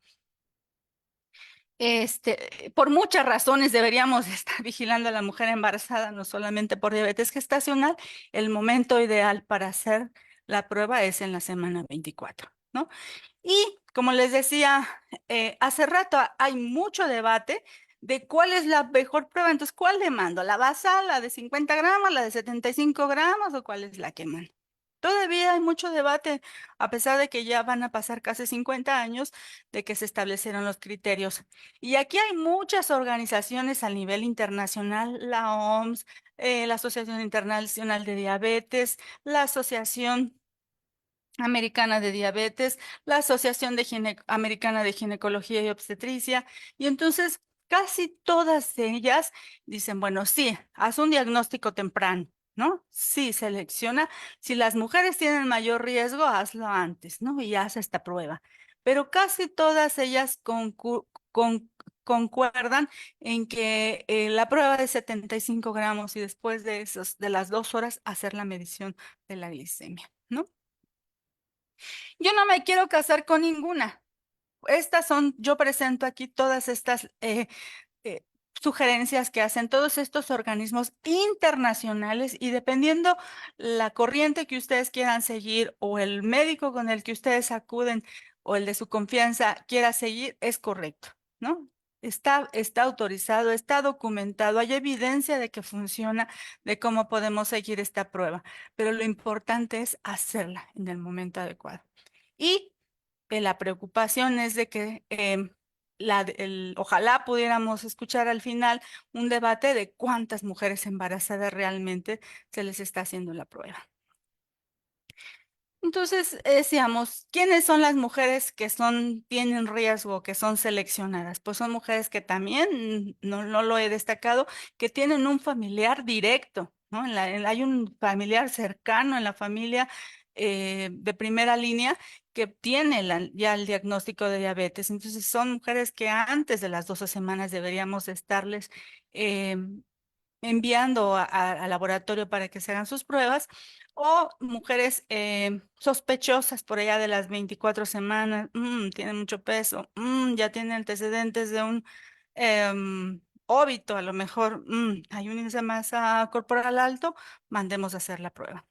por muchas razones deberíamos estar vigilando a la mujer embarazada, no solamente por diabetes gestacional. El momento ideal para hacer la prueba es en la semana 24, ¿no? Y como les decía, hace rato hay mucho debate de cuál es la mejor prueba. Entonces, ¿cuál le mando? ¿La basal, la de 50 gramos, la de 75 gramos o cuál es la que mando? Todavía hay mucho debate, a pesar de que ya van a pasar casi 50 años de que se establecieron los criterios. Y aquí hay muchas organizaciones a nivel internacional, la OMS, la Asociación Internacional de Diabetes, la Asociación Americana de Diabetes, la Asociación Americana de Ginecología y Obstetricia, y entonces casi todas ellas dicen, bueno, sí, haz un diagnóstico temprano, ¿no? Sí, selecciona. Si las mujeres tienen mayor riesgo, hazlo antes, ¿no? Y haz esta prueba. Pero casi todas ellas concuerdan en que la prueba de 75 gramos y después de las 2 horas, hacer la medición de la glicemia, ¿no? Yo no me quiero casar con ninguna. Yo presento aquí todas estas eh, sugerencias que hacen todos estos organismos internacionales y dependiendo la corriente que ustedes quieran seguir o el médico con el que ustedes acuden o el de su confianza quiera seguir, es correcto, ¿no? Está autorizado, está documentado, hay evidencia de que funciona, de cómo podemos seguir esta prueba, pero lo importante es hacerla en el momento adecuado. Y la preocupación es de que ojalá pudiéramos escuchar al final un debate de cuántas mujeres embarazadas realmente se les está haciendo la prueba. Entonces, decíamos, ¿quiénes son las mujeres que tienen riesgo, que son seleccionadas? Pues son mujeres que también, no lo he destacado, que tienen un familiar directo, ¿no? Hay un familiar cercano en la familia de primera línea que tiene ya el diagnóstico de diabetes. Entonces son mujeres que antes de las 12 semanas deberíamos estarles eh, enviando al laboratorio para que se hagan sus pruebas, o mujeres sospechosas por allá de las 24 semanas, tienen mucho peso, ya tienen antecedentes de un óbito, a lo mejor hay un índice de masa corporal alto, mandemos a hacer la prueba.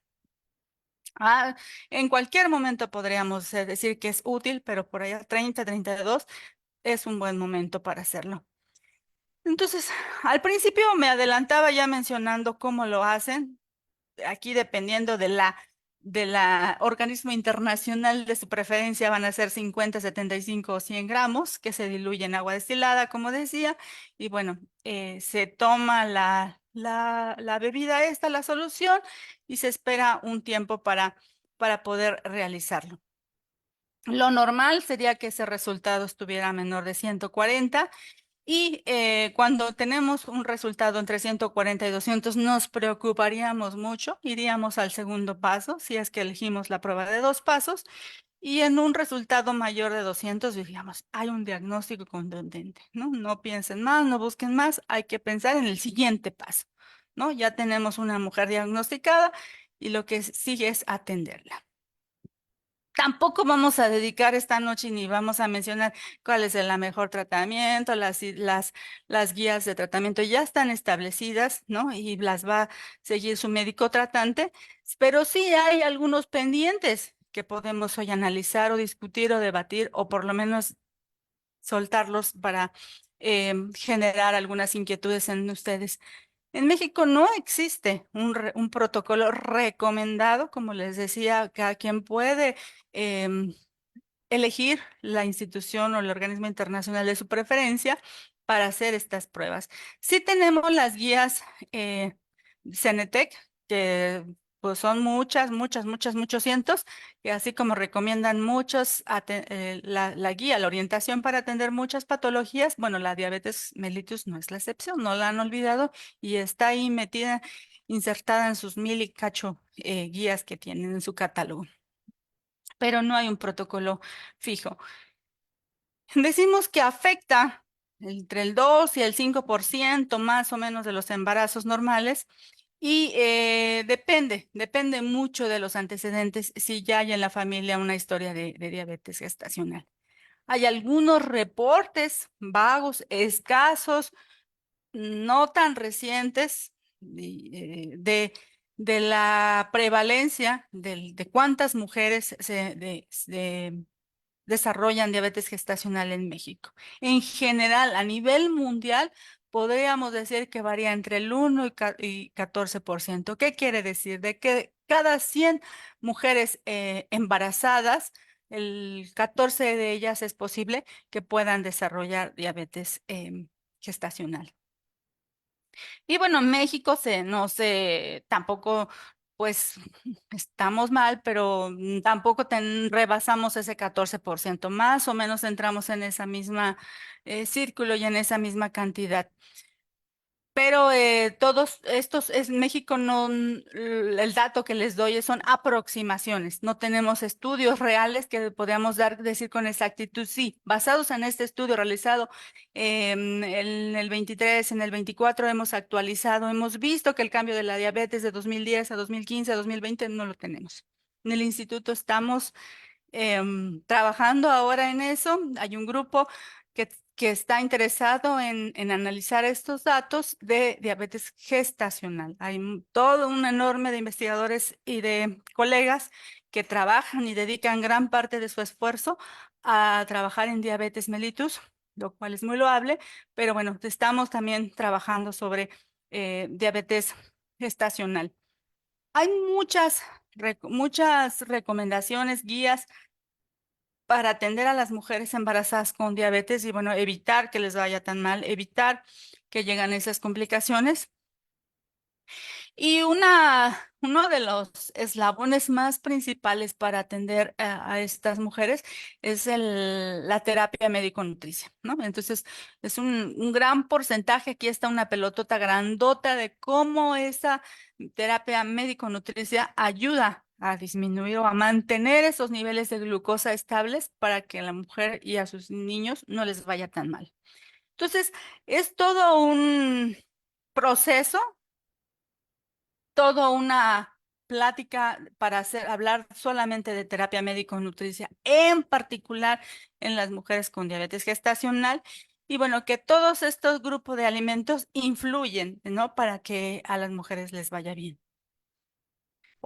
En cualquier momento podríamos decir que es útil, pero por allá 32 es un buen momento para hacerlo. Entonces, al principio me adelantaba ya mencionando cómo lo hacen. Aquí dependiendo de la organismo internacional de su preferencia van a ser 50, 75 o 100 gramos que se diluye en agua destilada, como decía, y bueno, se toma la bebida esta, la solución, y se espera un tiempo para poder realizarlo. Lo normal sería que ese resultado estuviera menor de 140. Y cuando tenemos un resultado entre 140 y 200, nos preocuparíamos mucho, iríamos al segundo paso, si es que elegimos la prueba de 2 pasos, y en un resultado mayor de 200, diríamos, hay un diagnóstico contundente, ¿no? No piensen más, no busquen más, hay que pensar en el siguiente paso, ¿no? Ya tenemos una mujer diagnosticada y lo que sigue es atenderla. Tampoco vamos a dedicar esta noche ni vamos a mencionar cuál es el mejor tratamiento, las guías de tratamiento ya están establecidas, ¿no? Y las va a seguir su médico tratante, pero sí hay algunos pendientes que podemos hoy analizar o discutir o debatir o por lo menos soltarlos para generar algunas inquietudes en ustedes. En México no existe un protocolo recomendado, como les decía, cada quien puede em, elegir la institución o el organismo internacional de su preferencia para hacer estas pruebas. Sí tenemos las guías Cenetec, que pues son muchos cientos, que así como recomiendan la guía, la orientación para atender muchas patologías, bueno, la diabetes mellitus no es la excepción, no la han olvidado y está ahí metida, insertada en sus mil y cacho guías que tienen en su catálogo, pero no hay un protocolo fijo. Decimos que afecta entre el 2 y el 5% más o menos de los embarazos normales y depende mucho de los antecedentes si ya hay en la familia una historia de diabetes gestacional. Hay algunos reportes vagos, escasos, no tan recientes de la prevalencia de cuántas mujeres desarrollan diabetes gestacional en México. En general, a nivel mundial, podríamos decir que varía entre el 1 y 14%. ¿Qué quiere decir? De que cada 100 mujeres embarazadas, el 14 de ellas es posible que puedan desarrollar diabetes gestacional. Y bueno, México no sé, tampoco, pues estamos mal, pero tampoco rebasamos ese 14%, más o menos entramos en esa misma círculo y en esa misma cantidad. Pero todos estos, México no, el dato que les doy son aproximaciones, no tenemos estudios reales que podamos decir con exactitud, sí, basados en este estudio realizado en el 23, en el 24 hemos actualizado, hemos visto que el cambio de la diabetes de 2010 a 2015 a 2020 no lo tenemos. En el instituto estamos trabajando ahora en eso. Hay un grupo que está interesado en analizar estos datos de diabetes gestacional. Hay todo un enorme de investigadores y de colegas que trabajan y dedican gran parte de su esfuerzo a trabajar en diabetes mellitus, lo cual es muy loable, pero bueno, estamos también trabajando sobre diabetes gestacional. Hay muchas recomendaciones, guías para atender a las mujeres embarazadas con diabetes y bueno, evitar que les vaya tan mal, evitar que lleguen esas complicaciones. Y uno de los eslabones más principales para atender a estas mujeres es la terapia médico-nutricia, ¿no? Entonces, es un gran porcentaje, aquí está una pelotota grandota de cómo esa terapia médico-nutricia ayuda a disminuir o a mantener esos niveles de glucosa estables para que a la mujer y a sus niños no les vaya tan mal. Entonces, es todo un proceso, toda una plática para hablar solamente de terapia médico-nutricia, en particular en las mujeres con diabetes gestacional. Y bueno, que todos estos grupos de alimentos influyen, ¿no? Para que a las mujeres les vaya bien.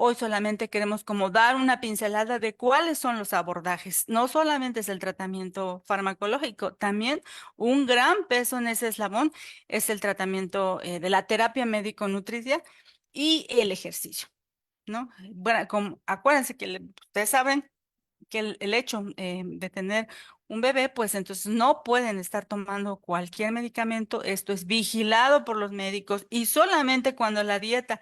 Hoy solamente queremos como dar una pincelada de cuáles son los abordajes. No solamente es el tratamiento farmacológico, también un gran peso en ese eslabón es el tratamiento de la terapia médico-nutricia y el ejercicio, ¿no? Bueno, acuérdense que ustedes saben que el hecho de tener un bebé, pues entonces no pueden estar tomando cualquier medicamento. Esto es vigilado por los médicos y solamente cuando la dieta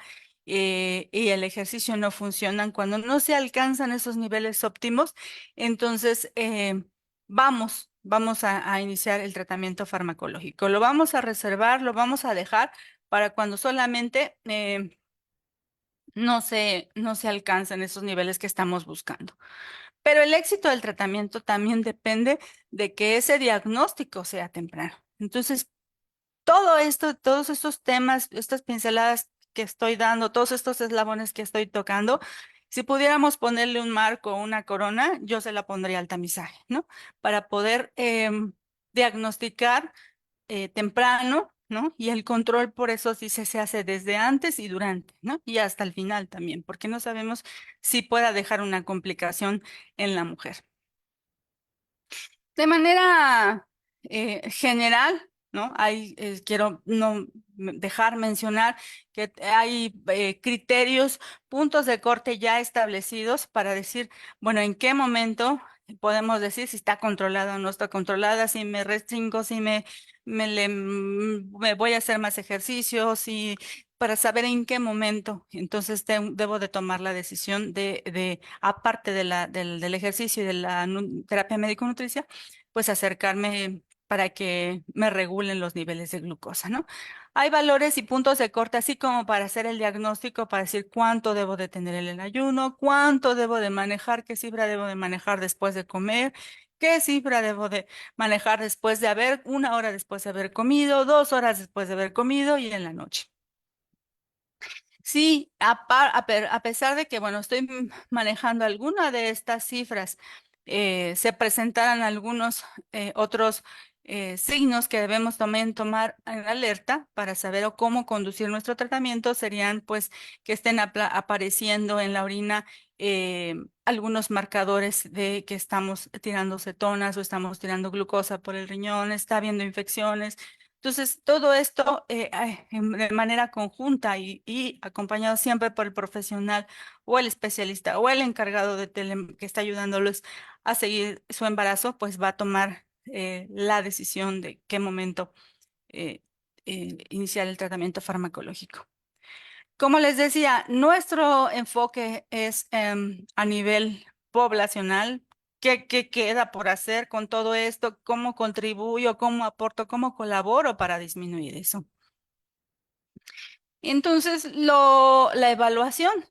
y el ejercicio no funcionan, cuando no se alcanzan esos niveles óptimos, entonces vamos a iniciar el tratamiento farmacológico. Lo vamos a reservar, lo vamos a dejar para cuando solamente no se alcanzan esos niveles que estamos buscando. Pero el éxito del tratamiento también depende de que ese diagnóstico sea temprano. Entonces, todo esto, todos estos temas, estas pinceladas que estoy dando, todos estos eslabones que estoy tocando, si pudiéramos ponerle un marco o una corona, yo se la pondría al tamizaje, ¿no? Para poder diagnosticar temprano, ¿no? Y el control por eso sí se hace desde antes y durante, ¿no? Y hasta el final también, porque no sabemos si pueda dejar una complicación en la mujer. De manera general, ¿no? Quiero no dejar mencionar que hay criterios, puntos de corte ya establecidos para decir, bueno, en qué momento podemos decir si está controlada o no está controlada, si me restringo, si me voy a hacer más ejercicio, si para saber en qué momento. Entonces debo de tomar la decisión aparte del ejercicio y de la terapia médico-nutricia, pues acercarme para que me regulen los niveles de glucosa, ¿no? Hay valores y puntos de corte, así como para hacer el diagnóstico, para decir cuánto debo de tener en el ayuno, cuánto debo de manejar, qué cifra debo de manejar después de comer, qué cifra debo de manejar después de una hora después de haber comido, 2 horas después de haber comido y en la noche. Sí, a pesar de que, bueno, estoy manejando alguna de estas cifras, se presentarán algunos otros signos que debemos también tomar en alerta para saber o cómo conducir nuestro tratamiento, serían pues que estén apareciendo en la orina algunos marcadores de que estamos tirando cetonas o estamos tirando glucosa por el riñón, está habiendo infecciones. Entonces, todo esto de manera conjunta y acompañado siempre por el profesional o el especialista o el encargado de que está ayudándolos a seguir su embarazo, pues va a tomar la decisión de qué momento eh, iniciar el tratamiento farmacológico. Como les decía, nuestro enfoque es a nivel poblacional. ¿Qué queda por hacer con todo esto? ¿Cómo contribuyo? ¿Cómo aporto? ¿Cómo colaboro para disminuir eso? Entonces, la evaluación,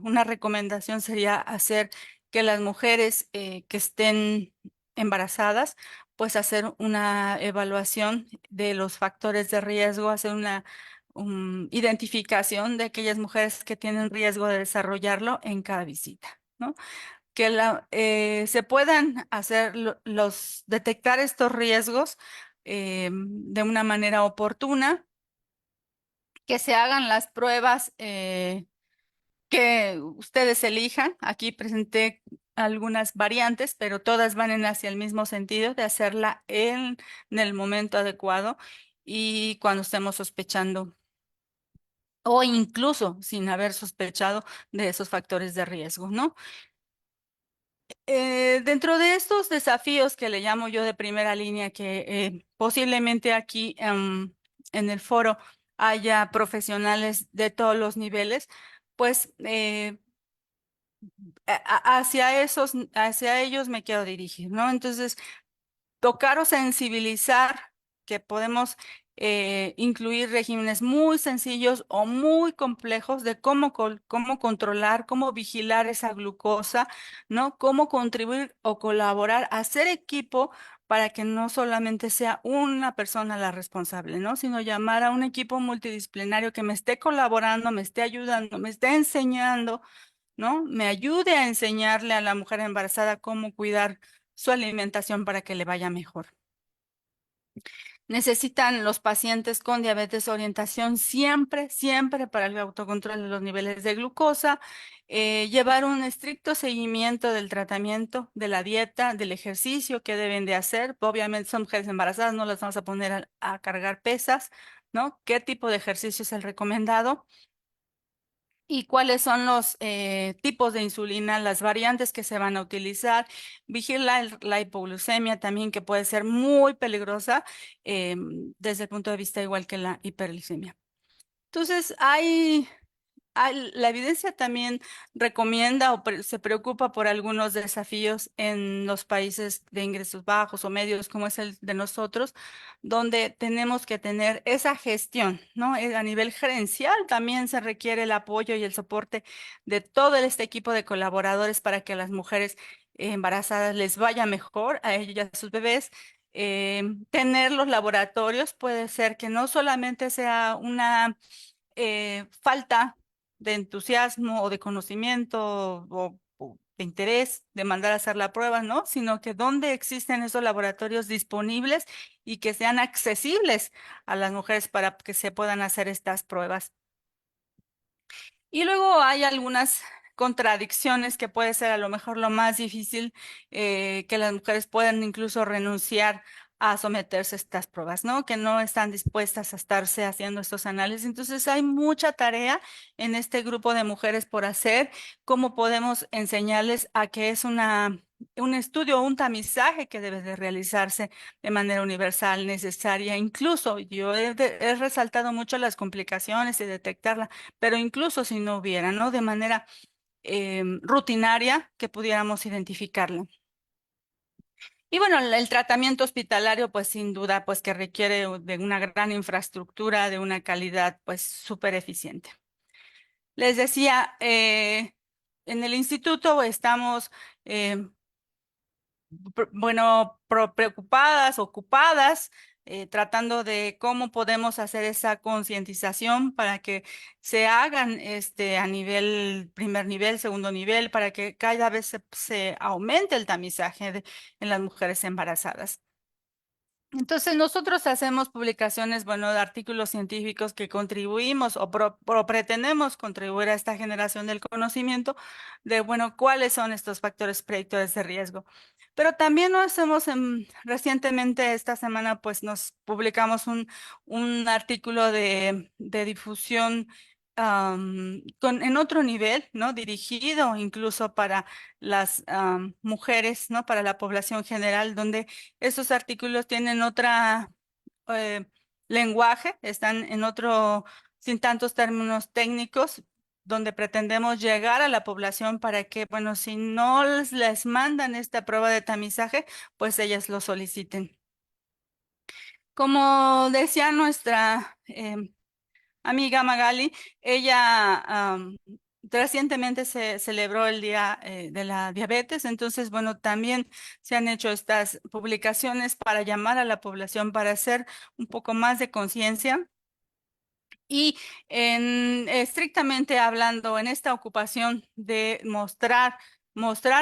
una recomendación sería hacer que las mujeres que estén embarazadas, pues hacer una evaluación de los factores de riesgo, hacer una identificación de aquellas mujeres que tienen riesgo de desarrollarlo en cada visita, ¿no? Que se puedan hacer detectar estos riesgos de una manera oportuna, que se hagan las pruebas que ustedes elijan. Aquí presenté algunas variantes, pero todas van hacia el mismo sentido de hacerla en el momento adecuado y cuando estemos sospechando o incluso sin haber sospechado de esos factores de riesgo, ¿no? Dentro de estos desafíos que le llamo yo de primera línea, que posiblemente aquí en el foro haya profesionales de todos los niveles, pues hacia ellos me quiero dirigir, ¿no? Entonces, tocar o sensibilizar que podemos incluir regímenes muy sencillos o muy complejos de cómo controlar, cómo vigilar esa glucosa, ¿no? Cómo contribuir o colaborar, hacer equipo para que no solamente sea una persona la responsable, ¿no? Sino llamar a un equipo multidisciplinario que me esté colaborando, me esté ayudando, me esté enseñando, ¿no? Me ayude a enseñarle a la mujer embarazada cómo cuidar su alimentación para que le vaya mejor. Necesitan los pacientes con diabetes orientación siempre, siempre para el autocontrol de los niveles de glucosa, llevar un estricto seguimiento del tratamiento, de la dieta, del ejercicio que deben de hacer. Obviamente son mujeres embarazadas, no las vamos a poner a cargar pesas, ¿no? ¿Qué tipo de ejercicio es el recomendado? Y cuáles son los tipos de insulina, las variantes que se van a utilizar, vigilar la hipoglucemia también, que puede ser muy peligrosa desde el punto de vista igual que la hiperglicemia. Entonces, la evidencia también recomienda o se preocupa por algunos desafíos en los países de ingresos bajos o medios, como es el de nosotros, donde tenemos que tener esa gestión, ¿no? A nivel gerencial también se requiere el apoyo y el soporte de todo este equipo de colaboradores para que a las mujeres embarazadas les vaya mejor, a ellas y a sus bebés. Tener los laboratorios puede ser que no solamente sea una falta de entusiasmo o de conocimiento o de interés de mandar a hacer la prueba, ¿no? Sino que dónde existen esos laboratorios disponibles y que sean accesibles a las mujeres para que se puedan hacer estas pruebas. Y luego hay algunas contradicciones que puede ser a lo mejor lo más difícil, que las mujeres puedan incluso renunciar a someterse a estas pruebas, ¿no? Que no están dispuestas a estarse haciendo estos análisis. Entonces hay mucha tarea en este grupo de mujeres por hacer. ¿Cómo podemos enseñarles a que es un estudio, un tamizaje que debe de realizarse de manera universal, necesaria? Incluso yo he resaltado mucho las complicaciones y detectarlas, pero incluso si no hubiera, ¿no? De manera rutinaria que pudiéramos identificarlo. Y bueno, el tratamiento hospitalario, pues sin duda, pues que requiere de una gran infraestructura, de una calidad, pues súper eficiente. Les decía, en el instituto estamos, eh, preocupadas, ocupadas, tratando de cómo podemos hacer esa concientización para que se hagan a nivel, primer nivel, segundo nivel, para que cada vez se aumente el tamizaje en las mujeres embarazadas. Entonces, nosotros hacemos publicaciones, bueno, de artículos científicos que contribuimos o pretendemos contribuir a esta generación del conocimiento de, bueno, cuáles son estos factores predictores de riesgo. Pero también nos hacemos, recientemente esta semana, pues nos publicamos un artículo de difusión en otro nivel, ¿no? Dirigido incluso para las mujeres, ¿no? Para la población general, donde esos artículos tienen otra eh, lenguaje, están en otro, sin tantos términos técnicos, donde pretendemos llegar a la población para que, bueno, si no les mandan esta prueba de tamizaje, pues ellas lo soliciten. Como decía nuestra amiga Magali, ella recientemente se celebró el Día de la Diabetes, entonces, bueno, también se han hecho estas publicaciones para llamar a la población para hacer un poco más de conciencia. Y estrictamente hablando, en esta ocupación de mostrar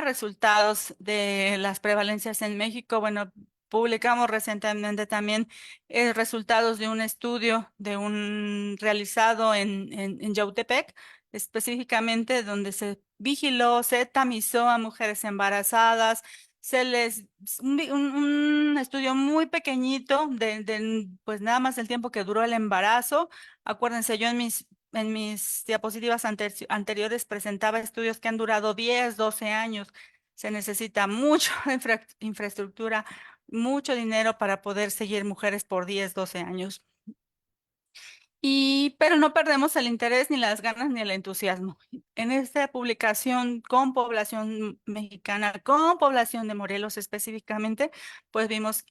resultados de las prevalencias en México, bueno, publicamos recientemente también resultados de un estudio realizado en Yautepec, específicamente donde se vigiló, se tamizó a mujeres embarazadas, se les, un estudio muy pequeñito pues nada más el tiempo que duró el embarazo. Acuérdense, yo en mis diapositivas anteriores presentaba estudios que han durado 10, 12 años. Se necesita mucha infraestructura, mucho dinero para poder seguir mujeres por 10, 12 años. Pero no perdemos el interés, ni las ganas, ni el entusiasmo. En esta publicación con población mexicana, con población de Morelos específicamente, pues vimos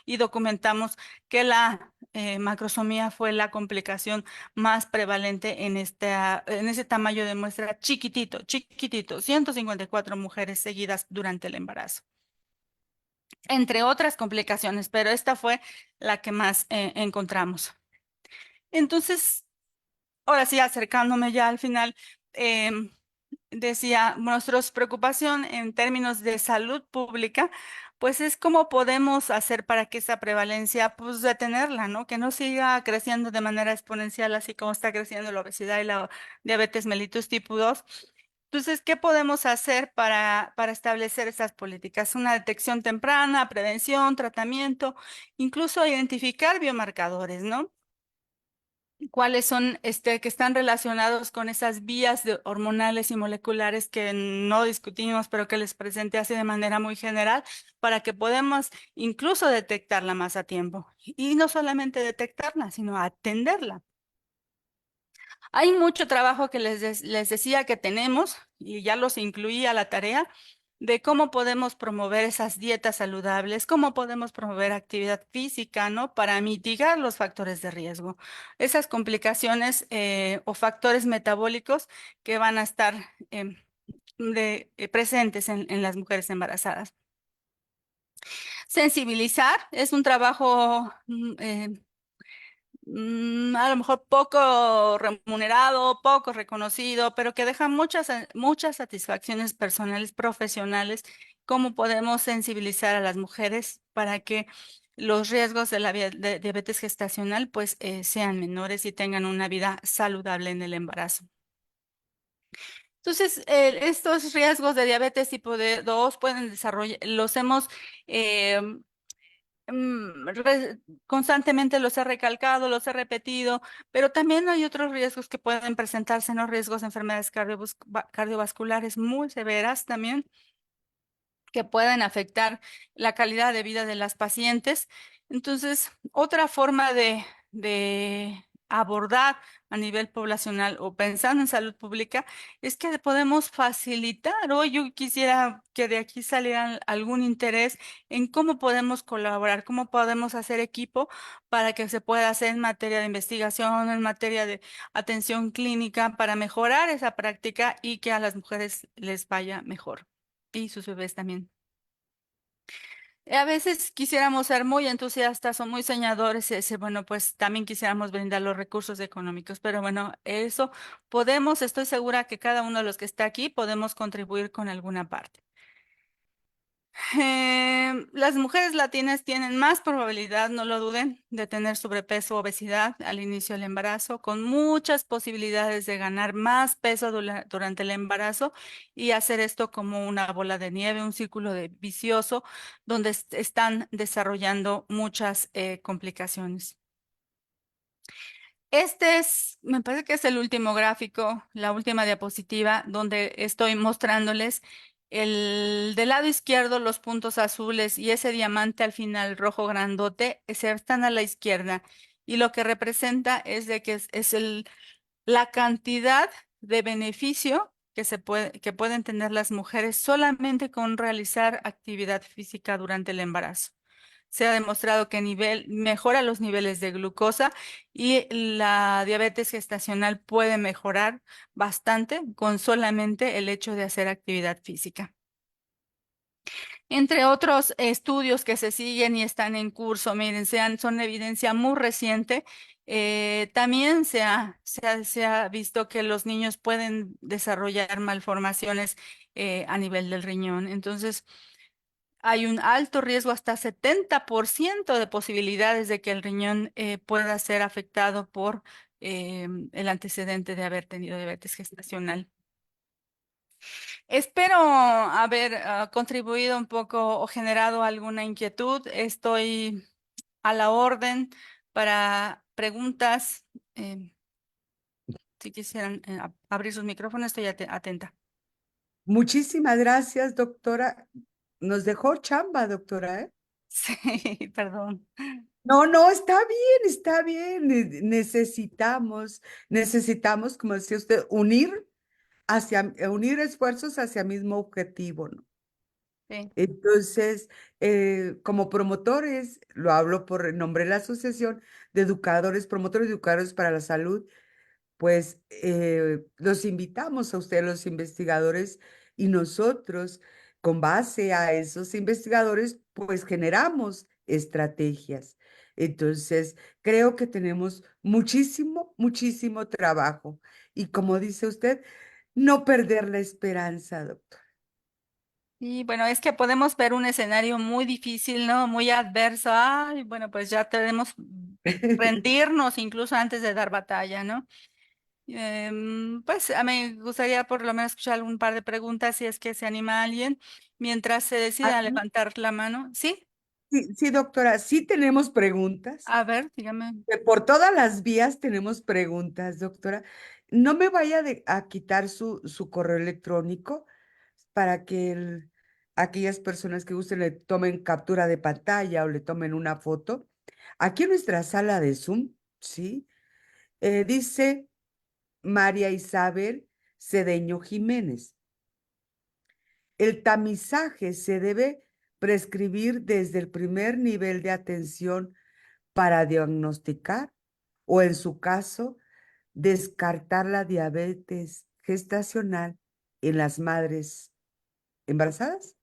y documentamos que la macrosomía fue la complicación más prevalente en ese tamaño de muestra chiquitito, chiquitito, 154 mujeres seguidas durante el embarazo, entre otras complicaciones, pero esta fue la que más encontramos. Entonces, ahora sí, acercándome ya al final, em, decía, nuestra preocupación en términos de salud pública, pues es cómo podemos hacer para que esa prevalencia, pues detenerla, ¿no? Que no siga creciendo de manera exponencial, así como está creciendo la obesidad y la diabetes mellitus tipo 2. Entonces, ¿qué podemos hacer para establecer esas políticas? Una detección temprana, prevención, tratamiento, incluso identificar biomarcadores, ¿no? Cuáles son que están relacionados con esas vías hormonales y moleculares que no discutimos, pero que les presenté así de manera muy general, para que podamos incluso detectarla más a tiempo. Y no solamente detectarla, sino atenderla. Hay mucho trabajo que les decía que tenemos, y ya los incluí a la tarea, de cómo podemos promover esas dietas saludables, cómo podemos promover actividad física, ¿no? Para mitigar los factores de riesgo, esas complicaciones o factores metabólicos que van a estar presentes en las mujeres embarazadas. Sensibilizar es un trabajo a lo mejor poco remunerado, poco reconocido, pero que deja muchas satisfacciones personales, profesionales, cómo podemos sensibilizar a las mujeres para que los riesgos de la diabetes gestacional pues sean menores y tengan una vida saludable en el embarazo. Entonces, estos riesgos de diabetes tipo de 2 pueden desarrollar, los hemos eh, constantemente los he recalcado, los he repetido, pero también hay otros riesgos que pueden presentarse, ¿no? Riesgos de enfermedades cardiovasculares muy severas también, que pueden afectar la calidad de vida de las pacientes. Entonces, otra forma de abordar a nivel poblacional o pensando en salud pública es que podemos facilitar, o yo quisiera que de aquí saliera algún interés en cómo podemos colaborar, cómo podemos hacer equipo para que se pueda hacer en materia de investigación, en materia de atención clínica, para mejorar esa práctica y que a las mujeres les vaya mejor y sus bebés también. A veces quisiéramos ser muy entusiastas o muy soñadores y decir, bueno, pues también quisiéramos brindar los recursos económicos, pero bueno, eso podemos, estoy segura que cada uno de los que está aquí podemos contribuir con alguna parte. Las mujeres latinas tienen más probabilidad, no lo duden, de tener sobrepeso o obesidad al inicio del embarazo, con muchas posibilidades de ganar más peso durante el embarazo y hacer esto como una bola de nieve, un círculo vicioso donde están desarrollando muchas complicaciones. Me parece que es el último gráfico, la última diapositiva, donde estoy mostrándoles del lado izquierdo los puntos azules y ese diamante al final rojo grandote, están a la izquierda. Y lo que representa es de que la cantidad de beneficio que pueden tener las mujeres solamente con realizar actividad física durante el embarazo. Se ha demostrado que mejora los niveles de glucosa y la diabetes gestacional puede mejorar bastante con solamente el hecho de hacer actividad física. Entre otros estudios que se siguen y están en curso, miren, son evidencia muy reciente. También se ha visto que los niños pueden desarrollar malformaciones a nivel del riñón. Entonces, hay un alto riesgo, hasta 70% de posibilidades de que el riñón pueda ser afectado por el antecedente de haber tenido diabetes gestacional. Espero haber contribuido un poco o generado alguna inquietud. Estoy a la orden para preguntas. Si quisieran abrir sus micrófonos, estoy atenta. Muchísimas gracias, doctora. Nos dejó chamba, doctora, ¿eh? Sí, perdón. No, no, está bien, está bien. Necesitamos, como decía usted, unir esfuerzos hacia el mismo objetivo, ¿no? Sí. Entonces, como promotores, lo hablo por el nombre de la Asociación de Educadores, Promotores y Educadores para la Salud, pues los invitamos a ustedes, los investigadores, y nosotros, con base a esos investigadores, pues generamos estrategias. Entonces, creo que tenemos muchísimo, muchísimo trabajo. Y como dice usted, no perder la esperanza, doctor. Y bueno, es que podemos ver un escenario muy difícil, ¿no? Muy adverso. Ay, bueno, pues ya tenemos rendirnos incluso antes de dar batalla, ¿no? Pues me gustaría por lo menos escuchar un par de preguntas si es que se anima alguien mientras se decida a Aquí, levantar la mano. Sí, sí, sí, doctora, sí tenemos preguntas. a ver, dígame. Por todas las vías tenemos preguntas, doctora. No me vaya a quitar su correo electrónico para que aquellas personas que gusten le tomen captura de pantalla o le tomen una foto. Aquí en nuestra sala de Zoom, ¿sí? Dice María Isabel Cedeño Jiménez. El tamizaje se debe prescribir desde el primer nivel de atención para diagnosticar o, en su caso, descartar la diabetes gestacional en las madres embarazadas.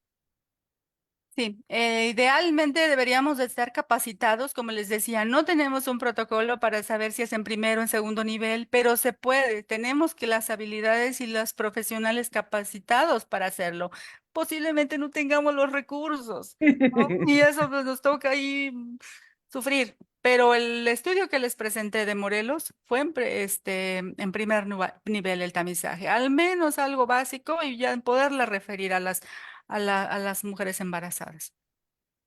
Sí, idealmente deberíamos de estar capacitados, como les decía, no tenemos un protocolo para saber si es en primero o en segundo nivel, pero se puede, tenemos que las habilidades y los profesionales capacitados para hacerlo. Posiblemente no tengamos los recursos, ¿no? Y eso pues, nos toca ahí sufrir. Pero el estudio que les presenté de Morelos fue en primer nivel el tamizaje, al menos algo básico y ya poderla referir a a las mujeres embarazadas.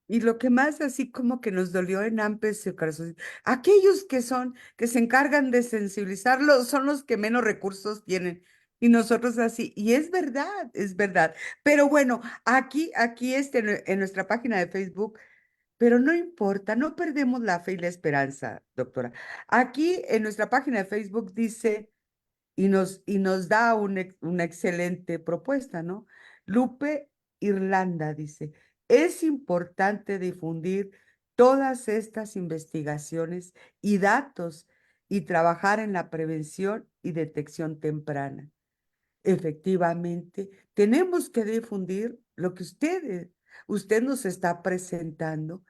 Y lo que más así como que nos dolió en Ampes y Corazón, aquellos que se encargan de sensibilizarlos son los que menos recursos tienen. Y nosotros así, y es verdad, es verdad. Pero bueno, aquí en nuestra página de Facebook. Pero no importa, no perdemos la fe y la esperanza, doctora. Aquí en nuestra página de Facebook dice, y nos da una excelente propuesta, ¿no? Lupe Irlanda dice, es importante difundir todas estas investigaciones y datos y trabajar en la prevención y detección temprana. Efectivamente, tenemos que difundir lo que usted nos está presentando.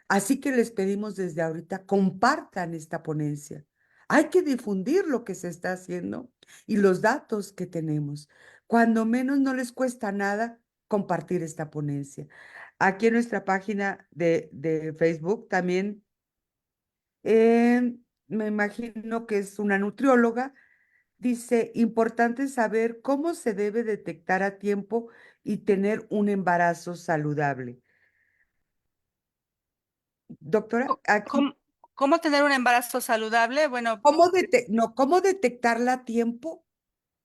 Así que les pedimos desde ahorita, compartan esta ponencia. Hay que difundir lo que se está haciendo y los datos que tenemos. Cuando menos no les cuesta nada compartir esta ponencia. Aquí en nuestra página de Facebook también, me imagino que es una nutrióloga, dice, importante saber cómo se debe detectar a tiempo y tener un embarazo saludable. Doctora, aquí ¿Cómo, cómo tener un embarazo saludable? Bueno, no, ¿cómo detectarla a tiempo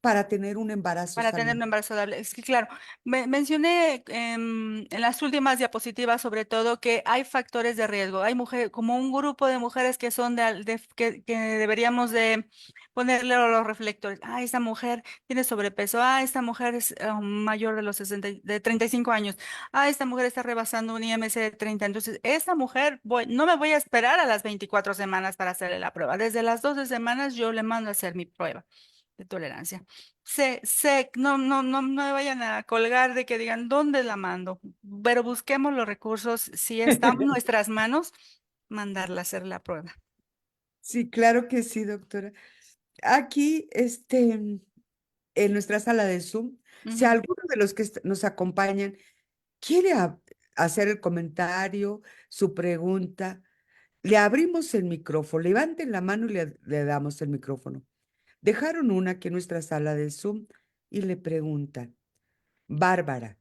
para tener un embarazo para tener saludable? un embarazo saludable. Es que, claro, mencioné en las últimas diapositivas, sobre todo, que hay factores de riesgo. Hay mujeres, como un grupo de mujeres que son que deberíamos de ponerle los reflectores. Ah, esta mujer tiene sobrepeso. Ah, esta mujer es mayor de los 60, de 35 años. Ah, esta mujer está rebasando un IMC de 30. Entonces, esta mujer, no me voy a esperar a las 24 semanas para hacerle la prueba. Desde las 12 semanas yo le mando a hacer mi prueba de tolerancia. No me vayan a colgar de que digan dónde la mando, pero busquemos los recursos, si está en nuestras manos, mandarla a hacer la prueba. Sí, claro que sí, doctora. Aquí, en nuestra sala de Zoom, si Ujú. alguno de los que nos acompañan quiere hacer el comentario, su pregunta, le abrimos el micrófono. Levanten la mano y le damos el micrófono. Dejaron una aquí en nuestra sala de Zoom y le preguntan, Bárbara.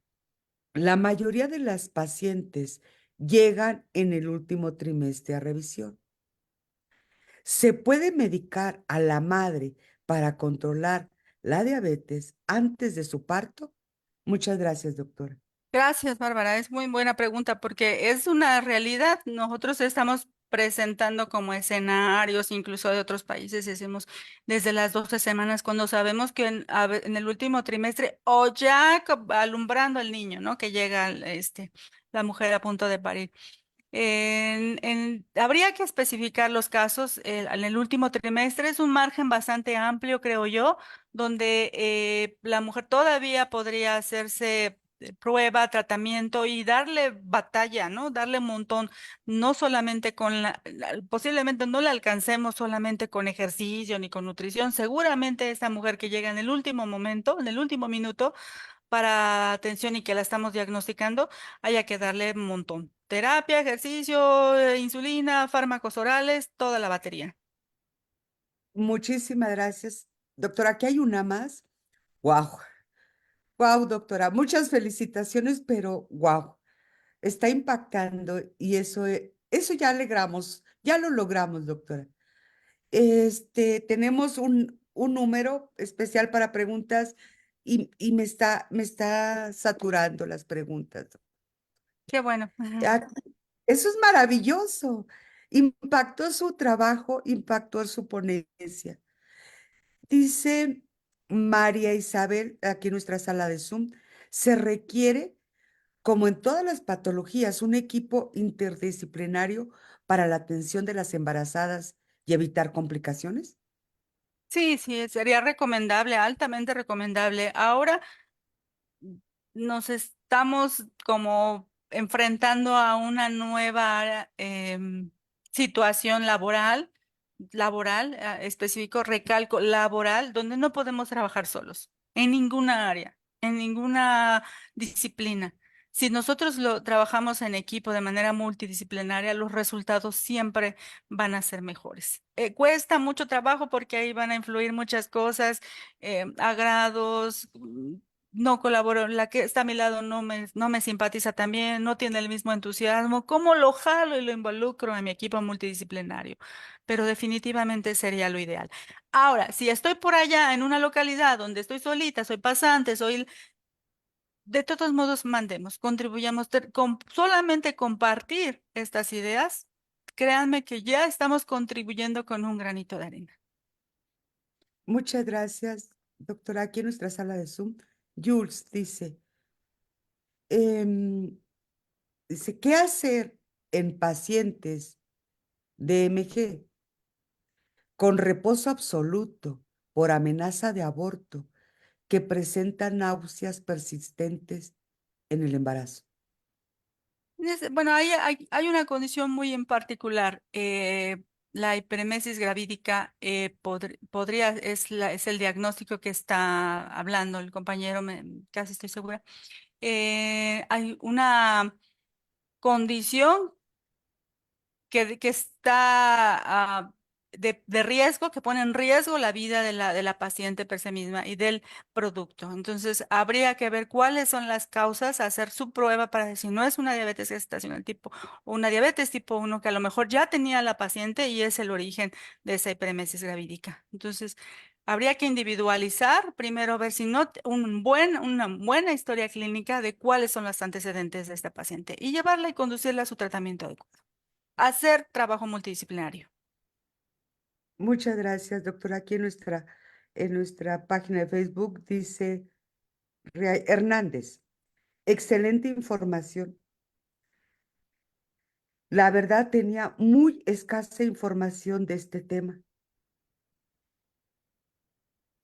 La mayoría de las pacientes llegan en el último trimestre a revisión. ¿Se puede medicar a la madre para controlar la diabetes antes de su parto? Muchas gracias, doctora. Gracias, Bárbara. Es muy buena pregunta porque es una realidad. Nosotros estamos presentando como escenarios, incluso de otros países, y hacemos desde las 12 semanas, cuando sabemos que en el último trimestre o ya alumbrando al niño, ¿no? Que llega la mujer a punto de parir. Habría que especificar los casos. En el último trimestre es un margen bastante amplio, creo yo, donde la mujer todavía podría hacerse prueba, tratamiento y darle batalla, ¿no? Darle un montón, no solamente con posiblemente no la alcancemos solamente con ejercicio ni con nutrición. Seguramente esta mujer que llega en el último momento, en el último minuto, para atención y que la estamos diagnosticando, haya que darle un montón. Terapia, ejercicio, insulina, fármacos orales, toda la batería. Muchísimas gracias. Doctora, aquí hay una más. Wow, wow, doctora. Muchas felicitaciones, pero wow, está impactando y eso ya lo logramos, doctora. Tenemos un número especial para preguntas y me está saturando las preguntas. Qué bueno. Ah, Eso es maravilloso. Impactó su trabajo, impactó su ponencia. Dice María Isabel, aquí en nuestra sala de Zoom, se requiere, como en todas las patologías, un equipo interdisciplinario para la atención de las embarazadas y evitar complicaciones. Sí, sí, sería recomendable, altamente recomendable. Ahora nos estamos como enfrentando a una nueva situación laboral, específico, recalco, laboral, donde no podemos trabajar solos, en ninguna área, en ninguna disciplina. Si nosotros lo trabajamos en equipo de manera multidisciplinaria, los resultados siempre van a ser mejores. Cuesta mucho trabajo porque ahí van a influir muchas cosas, agrados, no colaboro, la que está a mi lado no me simpatiza también, no tiene el mismo entusiasmo. ¿Cómo lo jalo y lo involucro en mi equipo multidisciplinario? Pero definitivamente sería lo ideal. Ahora, si estoy por allá en una localidad donde estoy solita, soy pasante, de todos modos, mandemos, contribuyamos, solamente compartir estas ideas, créanme que ya estamos contribuyendo con un granito de arena. Muchas gracias, doctora. Aquí en nuestra sala de Zoom, Jules em, dice, ¿qué hacer en pacientes de MG con reposo absoluto por amenaza de aborto que presentan náuseas persistentes en el embarazo? Bueno, hay una condición muy en particular. La hiperemesis gravídica podría, es el diagnóstico que está hablando el compañero, casi estoy segura. Hay una condición que está de riesgo, que pone en riesgo la vida de la paciente per se misma y del producto. Entonces, habría que ver cuáles son las causas, hacer su prueba para decir, no es una diabetes gestacional tipo, o una diabetes tipo 1 que a lo mejor ya tenía la paciente y es el origen de esa hiperemesis gravídica. Entonces, habría que individualizar, primero ver si no, una buena historia clínica de cuáles son los antecedentes de esta paciente y llevarla y conducirla a su tratamiento adecuado. Hacer trabajo multidisciplinario. Muchas gracias, doctora. Aquí en nuestra página de Facebook dice Hernández, excelente información. La verdad tenía muy escasa información de este tema.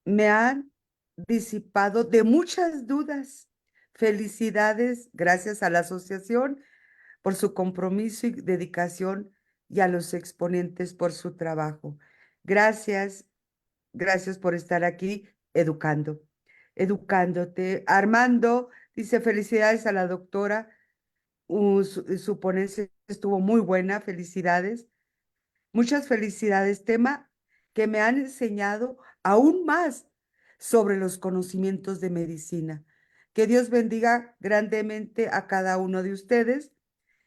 Me han disipado de muchas dudas. Felicidades, gracias a la asociación por su compromiso y dedicación y a los exponentes por su trabajo. Gracias, gracias por estar aquí educándote. Armando dice felicidades a la doctora. Su ponencia estuvo muy buena, felicidades. Muchas felicidades, tema que me han enseñado aún más sobre los conocimientos de medicina. Que Dios bendiga grandemente a cada uno de ustedes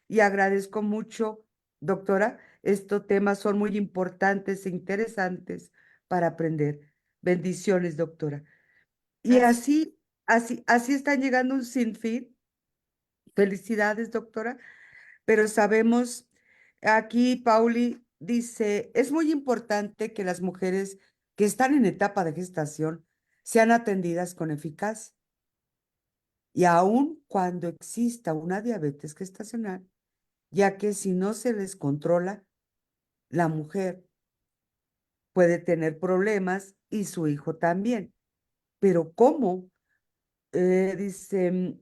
y agradezco mucho, doctora. Estos temas son muy importantes e interesantes para aprender. Bendiciones, doctora. Y Gracias. así están llegando un sinfín. Felicidades, doctora, pero sabemos Aquí Pauli dice, es muy importante que las mujeres que están en etapa de gestación sean atendidas con eficacia. Y aun cuando exista una diabetes gestacional, ya que si no se les controla, la mujer puede tener problemas y su hijo también. Pero ¿cómo? Dice,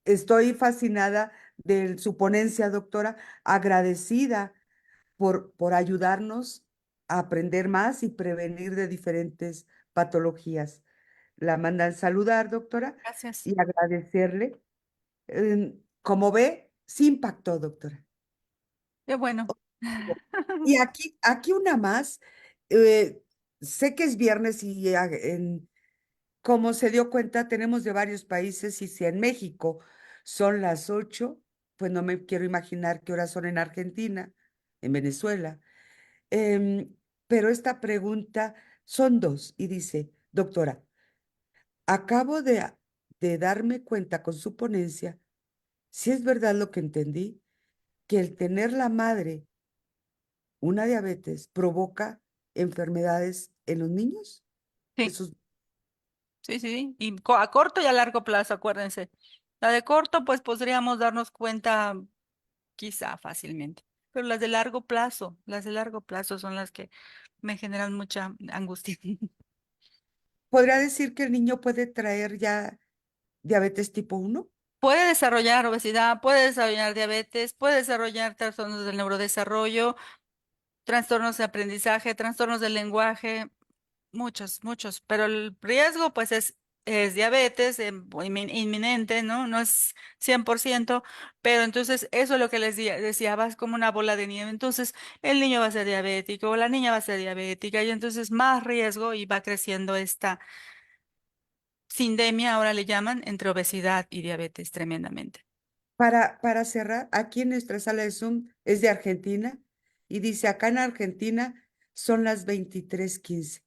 estoy fascinada de su ponencia, doctora, agradecida por ayudarnos a aprender más y prevenir de diferentes patologías. La mandan saludar, doctora, Gracias. y agradecerle. Como ve, sí impactó, doctora. Qué bueno. Y aquí una más. eh, Sé que es viernes y como se dio cuenta, tenemos de varios países y si en México son las 8, pues no me quiero imaginar qué horas son en Argentina, en Venezuela. Em, pero esta pregunta son dos y dice, doctora, acabo de darme cuenta con su ponencia, si es verdad lo que entendí, que el tener la madre una diabetes provoca enfermedades en los niños. Sí, Eso es- sí, sí. Y a corto y a largo plazo, acuérdense. La de corto, pues podríamos darnos cuenta quizá fácilmente. Pero las de largo plazo son las que me generan mucha angustia. ¿Podría decir que el niño puede traer ya diabetes tipo 1? Puede desarrollar obesidad, puede desarrollar diabetes, puede desarrollar trastornos del neurodesarrollo, trastornos de aprendizaje, trastornos del lenguaje, muchos, muchos. Pero el riesgo, pues, es diabetes inminente, ¿no? No es 100%, pero entonces eso es lo que decía, vas como una bola de nieve. Entonces el niño va a ser diabético, o la niña va a ser diabética, y entonces más riesgo y va creciendo esta sindemia, ahora le llaman, entre obesidad y diabetes tremendamente. Para cerrar, aquí en nuestra sala de Zoom es de Argentina y dice, acá en Argentina son las 23:15.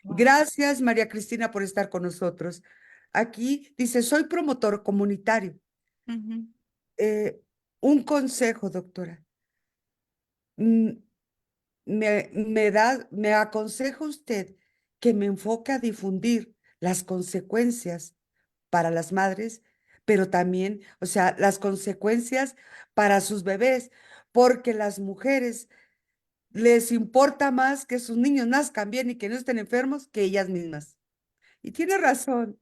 Wow. Gracias, María Cristina, por estar con nosotros. Aquí dice, soy promotor comunitario. Ujú. Eh, un consejo, doctora. Mm, me aconseja usted que me enfoque a difundir las consecuencias para las madres, pero también, o sea, las consecuencias para sus bebés, porque las mujeres les importa más que sus niños nazcan bien y que no estén enfermos que ellas mismas. Y tiene razón,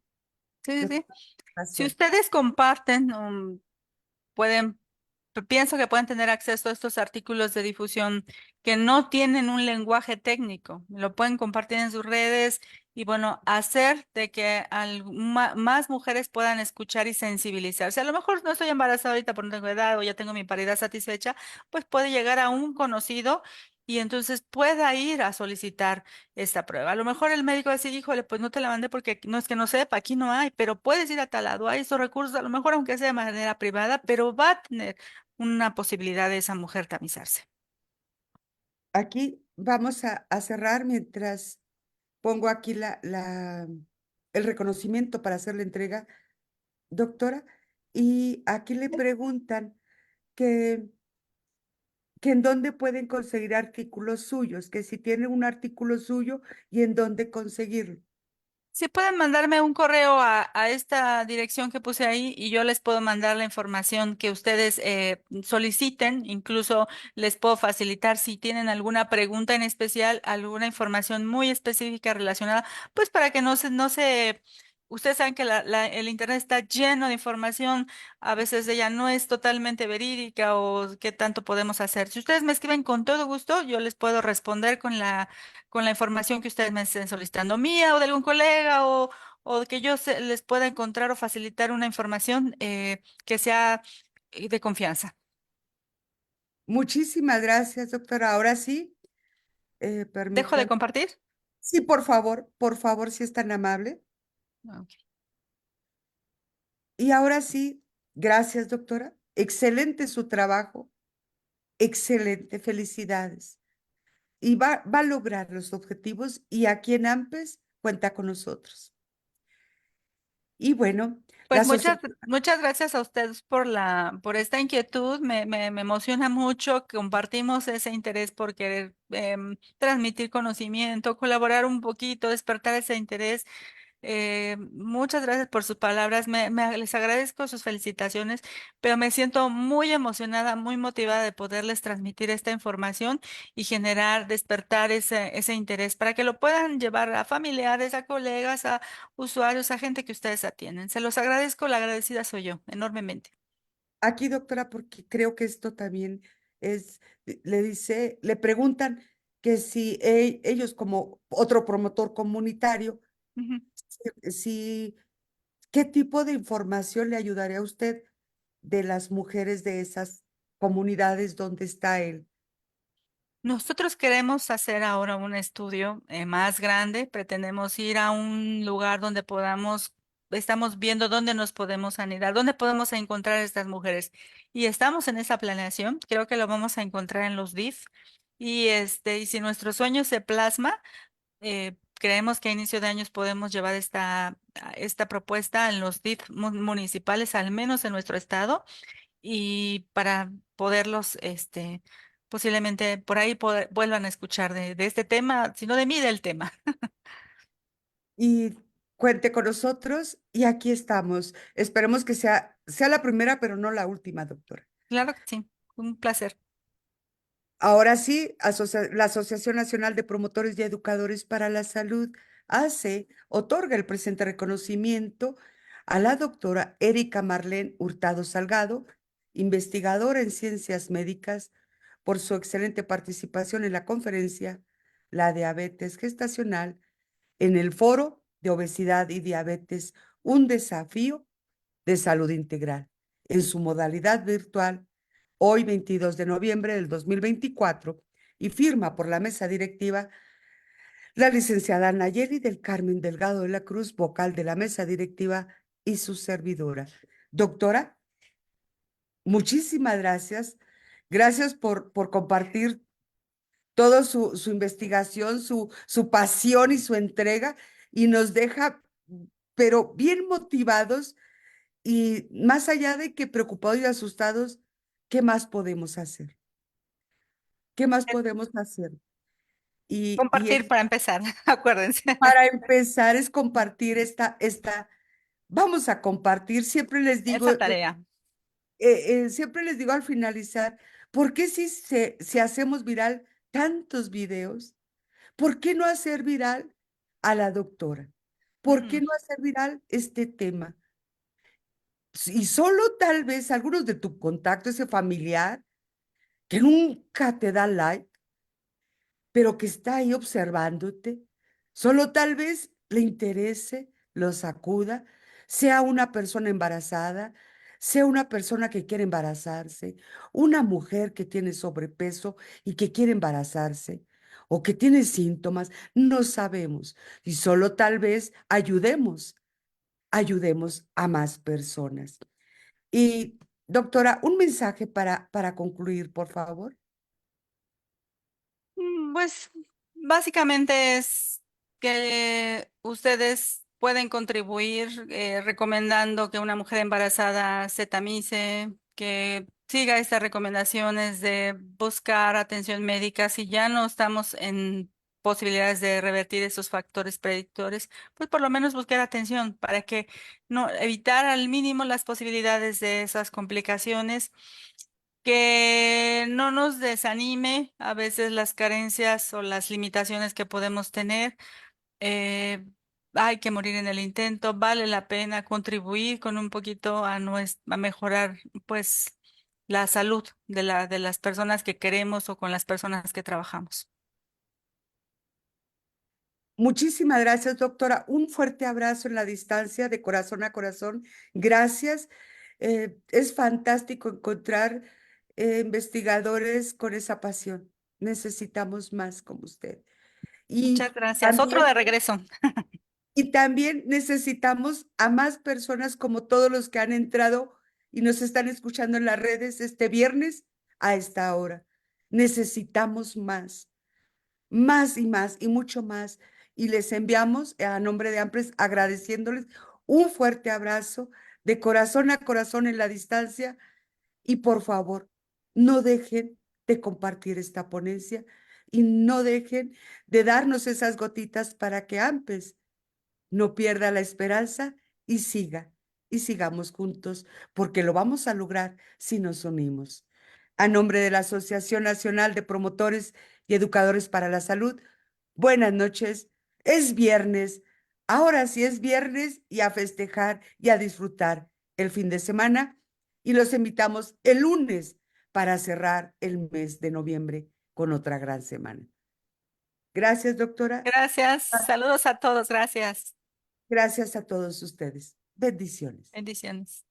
Sí, sí, sí. doctora, Si razón. ustedes comparten, pueden, pienso que pueden tener acceso a estos artículos de difusión que no tienen un lenguaje técnico. Lo pueden compartir en sus redes y bueno, hacer de que más mujeres puedan escuchar y sensibilizarse. A lo mejor no estoy embarazada ahorita por no tengo edad o ya tengo mi paridad satisfecha, pues puede llegar a un conocido y entonces pueda ir a solicitar esta prueba. A lo mejor el médico va a decir, híjole, pues no te la mandé porque no es que no sepa, aquí no hay, pero puedes ir a tal lado, hay estos recursos, a lo mejor aunque sea de manera privada, pero va a tener una posibilidad de esa mujer tamizarse. Aquí vamos a cerrar mientras pongo aquí el reconocimiento para hacer la entrega, doctora, y aquí le preguntan que, que en dónde pueden conseguir artículos suyos, que si tiene un artículo suyo y en dónde conseguirlo. Si pueden mandarme un correo a esta dirección que puse ahí y yo les puedo mandar la información que ustedes soliciten. Incluso les puedo facilitar si tienen alguna pregunta en especial, alguna información muy específica relacionada, pues para que ustedes saben que el internet está lleno de información, a veces ella no es totalmente verídica o qué tanto podemos hacer. Si ustedes me escriben con todo gusto, yo les puedo responder con la información que ustedes me estén solicitando mía o de algún colega o que yo les pueda encontrar o facilitar una información que sea de confianza. Muchísimas gracias, doctora. Ahora sí, ¿Dejo de permítanme. compartir? Sí, por favor, si es tan amable. Ok. Y ahora sí, gracias, doctora. Excelente su trabajo, excelente, felicidades. Y va a lograr los objetivos y aquí en AMPES cuenta con nosotros. Y bueno, Pues La muchas gracias a ustedes por esta inquietud. Me emociona mucho. Compartimos ese interés por querer transmitir conocimiento, colaborar un poquito, despertar ese interés. Muchas gracias por sus palabras. Les agradezco sus felicitaciones, pero me siento muy emocionada, muy motivada de poderles transmitir esta información y generar, despertar ese interés para que lo puedan llevar a familiares, a colegas, a usuarios, a gente que ustedes atienden. Se los agradezco, la agradecida soy yo, enormemente. Aquí, doctora, porque creo que esto también es, le preguntan que si ellos como otro promotor comunitario, Ujú. si, ¿qué tipo de información le ayudaría a usted de las mujeres de esas comunidades donde está él? Nosotros queremos hacer ahora un estudio más grande. Pretendemos ir a un lugar donde estamos viendo dónde nos podemos anidar, dónde podemos encontrar a estas mujeres. Y estamos en esa planeación. Creo que lo vamos a encontrar en los DIF. Y si nuestro sueño se plasma, creemos que a inicio de años podemos llevar esta propuesta en los DIF municipales, al menos en nuestro estado y para poderlos, posiblemente por ahí vuelvan a escuchar de este tema, sino de mí del tema. Y cuente con nosotros y aquí estamos. Esperemos que sea la primera, pero no la última, doctora. Claro que sí, un placer. Ahora sí, la Asociación Nacional de Promotores y Educadores para la Salud, otorga el presente reconocimiento a la doctora Erika Marlene Hurtado Salgado, investigadora en ciencias médicas, por su excelente participación en la conferencia La diabetes gestacional en el Foro de Obesidad y Diabetes, un desafío de salud integral, en su modalidad virtual, hoy 22 de noviembre del 2024, y firma por la mesa directiva la licenciada Nayeli del Carmen Delgado de la Cruz, vocal de la mesa directiva y su servidora. Doctora, muchísimas gracias. Gracias por compartir toda su investigación, su pasión y su entrega, y nos deja, pero bien motivados y más allá de que preocupados y asustados, ¿qué más podemos hacer? ¿Qué más podemos hacer? Y Compartir para empezar, acuérdense, para empezar es compartir vamos a compartir, esa tarea. siempre les digo al finalizar, ¿por qué si hacemos viral tantos videos? ¿Por qué no hacer viral a la doctora? ¿Por qué Ujú. no hacer viral este tema? Y solo tal vez algunos de tu contacto, ese familiar, que nunca te da like, pero que está ahí observándote, solo tal vez le interese, lo sacuda, sea una persona embarazada, sea una persona que quiere embarazarse, una mujer que tiene sobrepeso y que quiere embarazarse, o que tiene síntomas, no sabemos. Y solo tal vez ayudemos a más personas. Y doctora, un mensaje para concluir, por favor. Pues básicamente es que ustedes pueden contribuir recomendando que una mujer embarazada se tamice, que siga estas recomendaciones de buscar atención médica. Si ya no estamos en posibilidades de revertir esos factores predictores, pues por lo menos buscar atención para que no evitar al mínimo las posibilidades de esas complicaciones, que no nos desanime a veces las carencias o las limitaciones que podemos tener. eh, Hay que morir en el intento, vale la pena contribuir con un poquito a mejorar pues la salud de las personas que queremos o con las personas que trabajamos. Muchísimas gracias, doctora. Un fuerte abrazo en la distancia, de corazón a corazón. Gracias. Es fantástico encontrar investigadores con esa pasión. Necesitamos más como usted. Muchas Y gracias. Otro de también, regreso. y también necesitamos a más personas como todos los que han entrado y nos están escuchando en las redes este viernes a esta hora. Necesitamos más y más y mucho más. Y les enviamos a nombre de Ampres agradeciéndoles un fuerte abrazo, de corazón a corazón en la distancia y por favor, no dejen de compartir esta ponencia y no dejen de darnos esas gotitas para que AMPES no pierda la esperanza y siga, y sigamos juntos, porque lo vamos a lograr si nos unimos. A nombre de la Asociación Nacional de Promotores y Educadores para la Salud, buenas noches. Es viernes. Ahora sí es viernes y a festejar y a disfrutar el fin de semana. Y los invitamos el lunes para cerrar el mes de noviembre con otra gran semana. Gracias, doctora. Gracias. Saludos a todos. Gracias. Gracias a todos ustedes. Bendiciones. Bendiciones.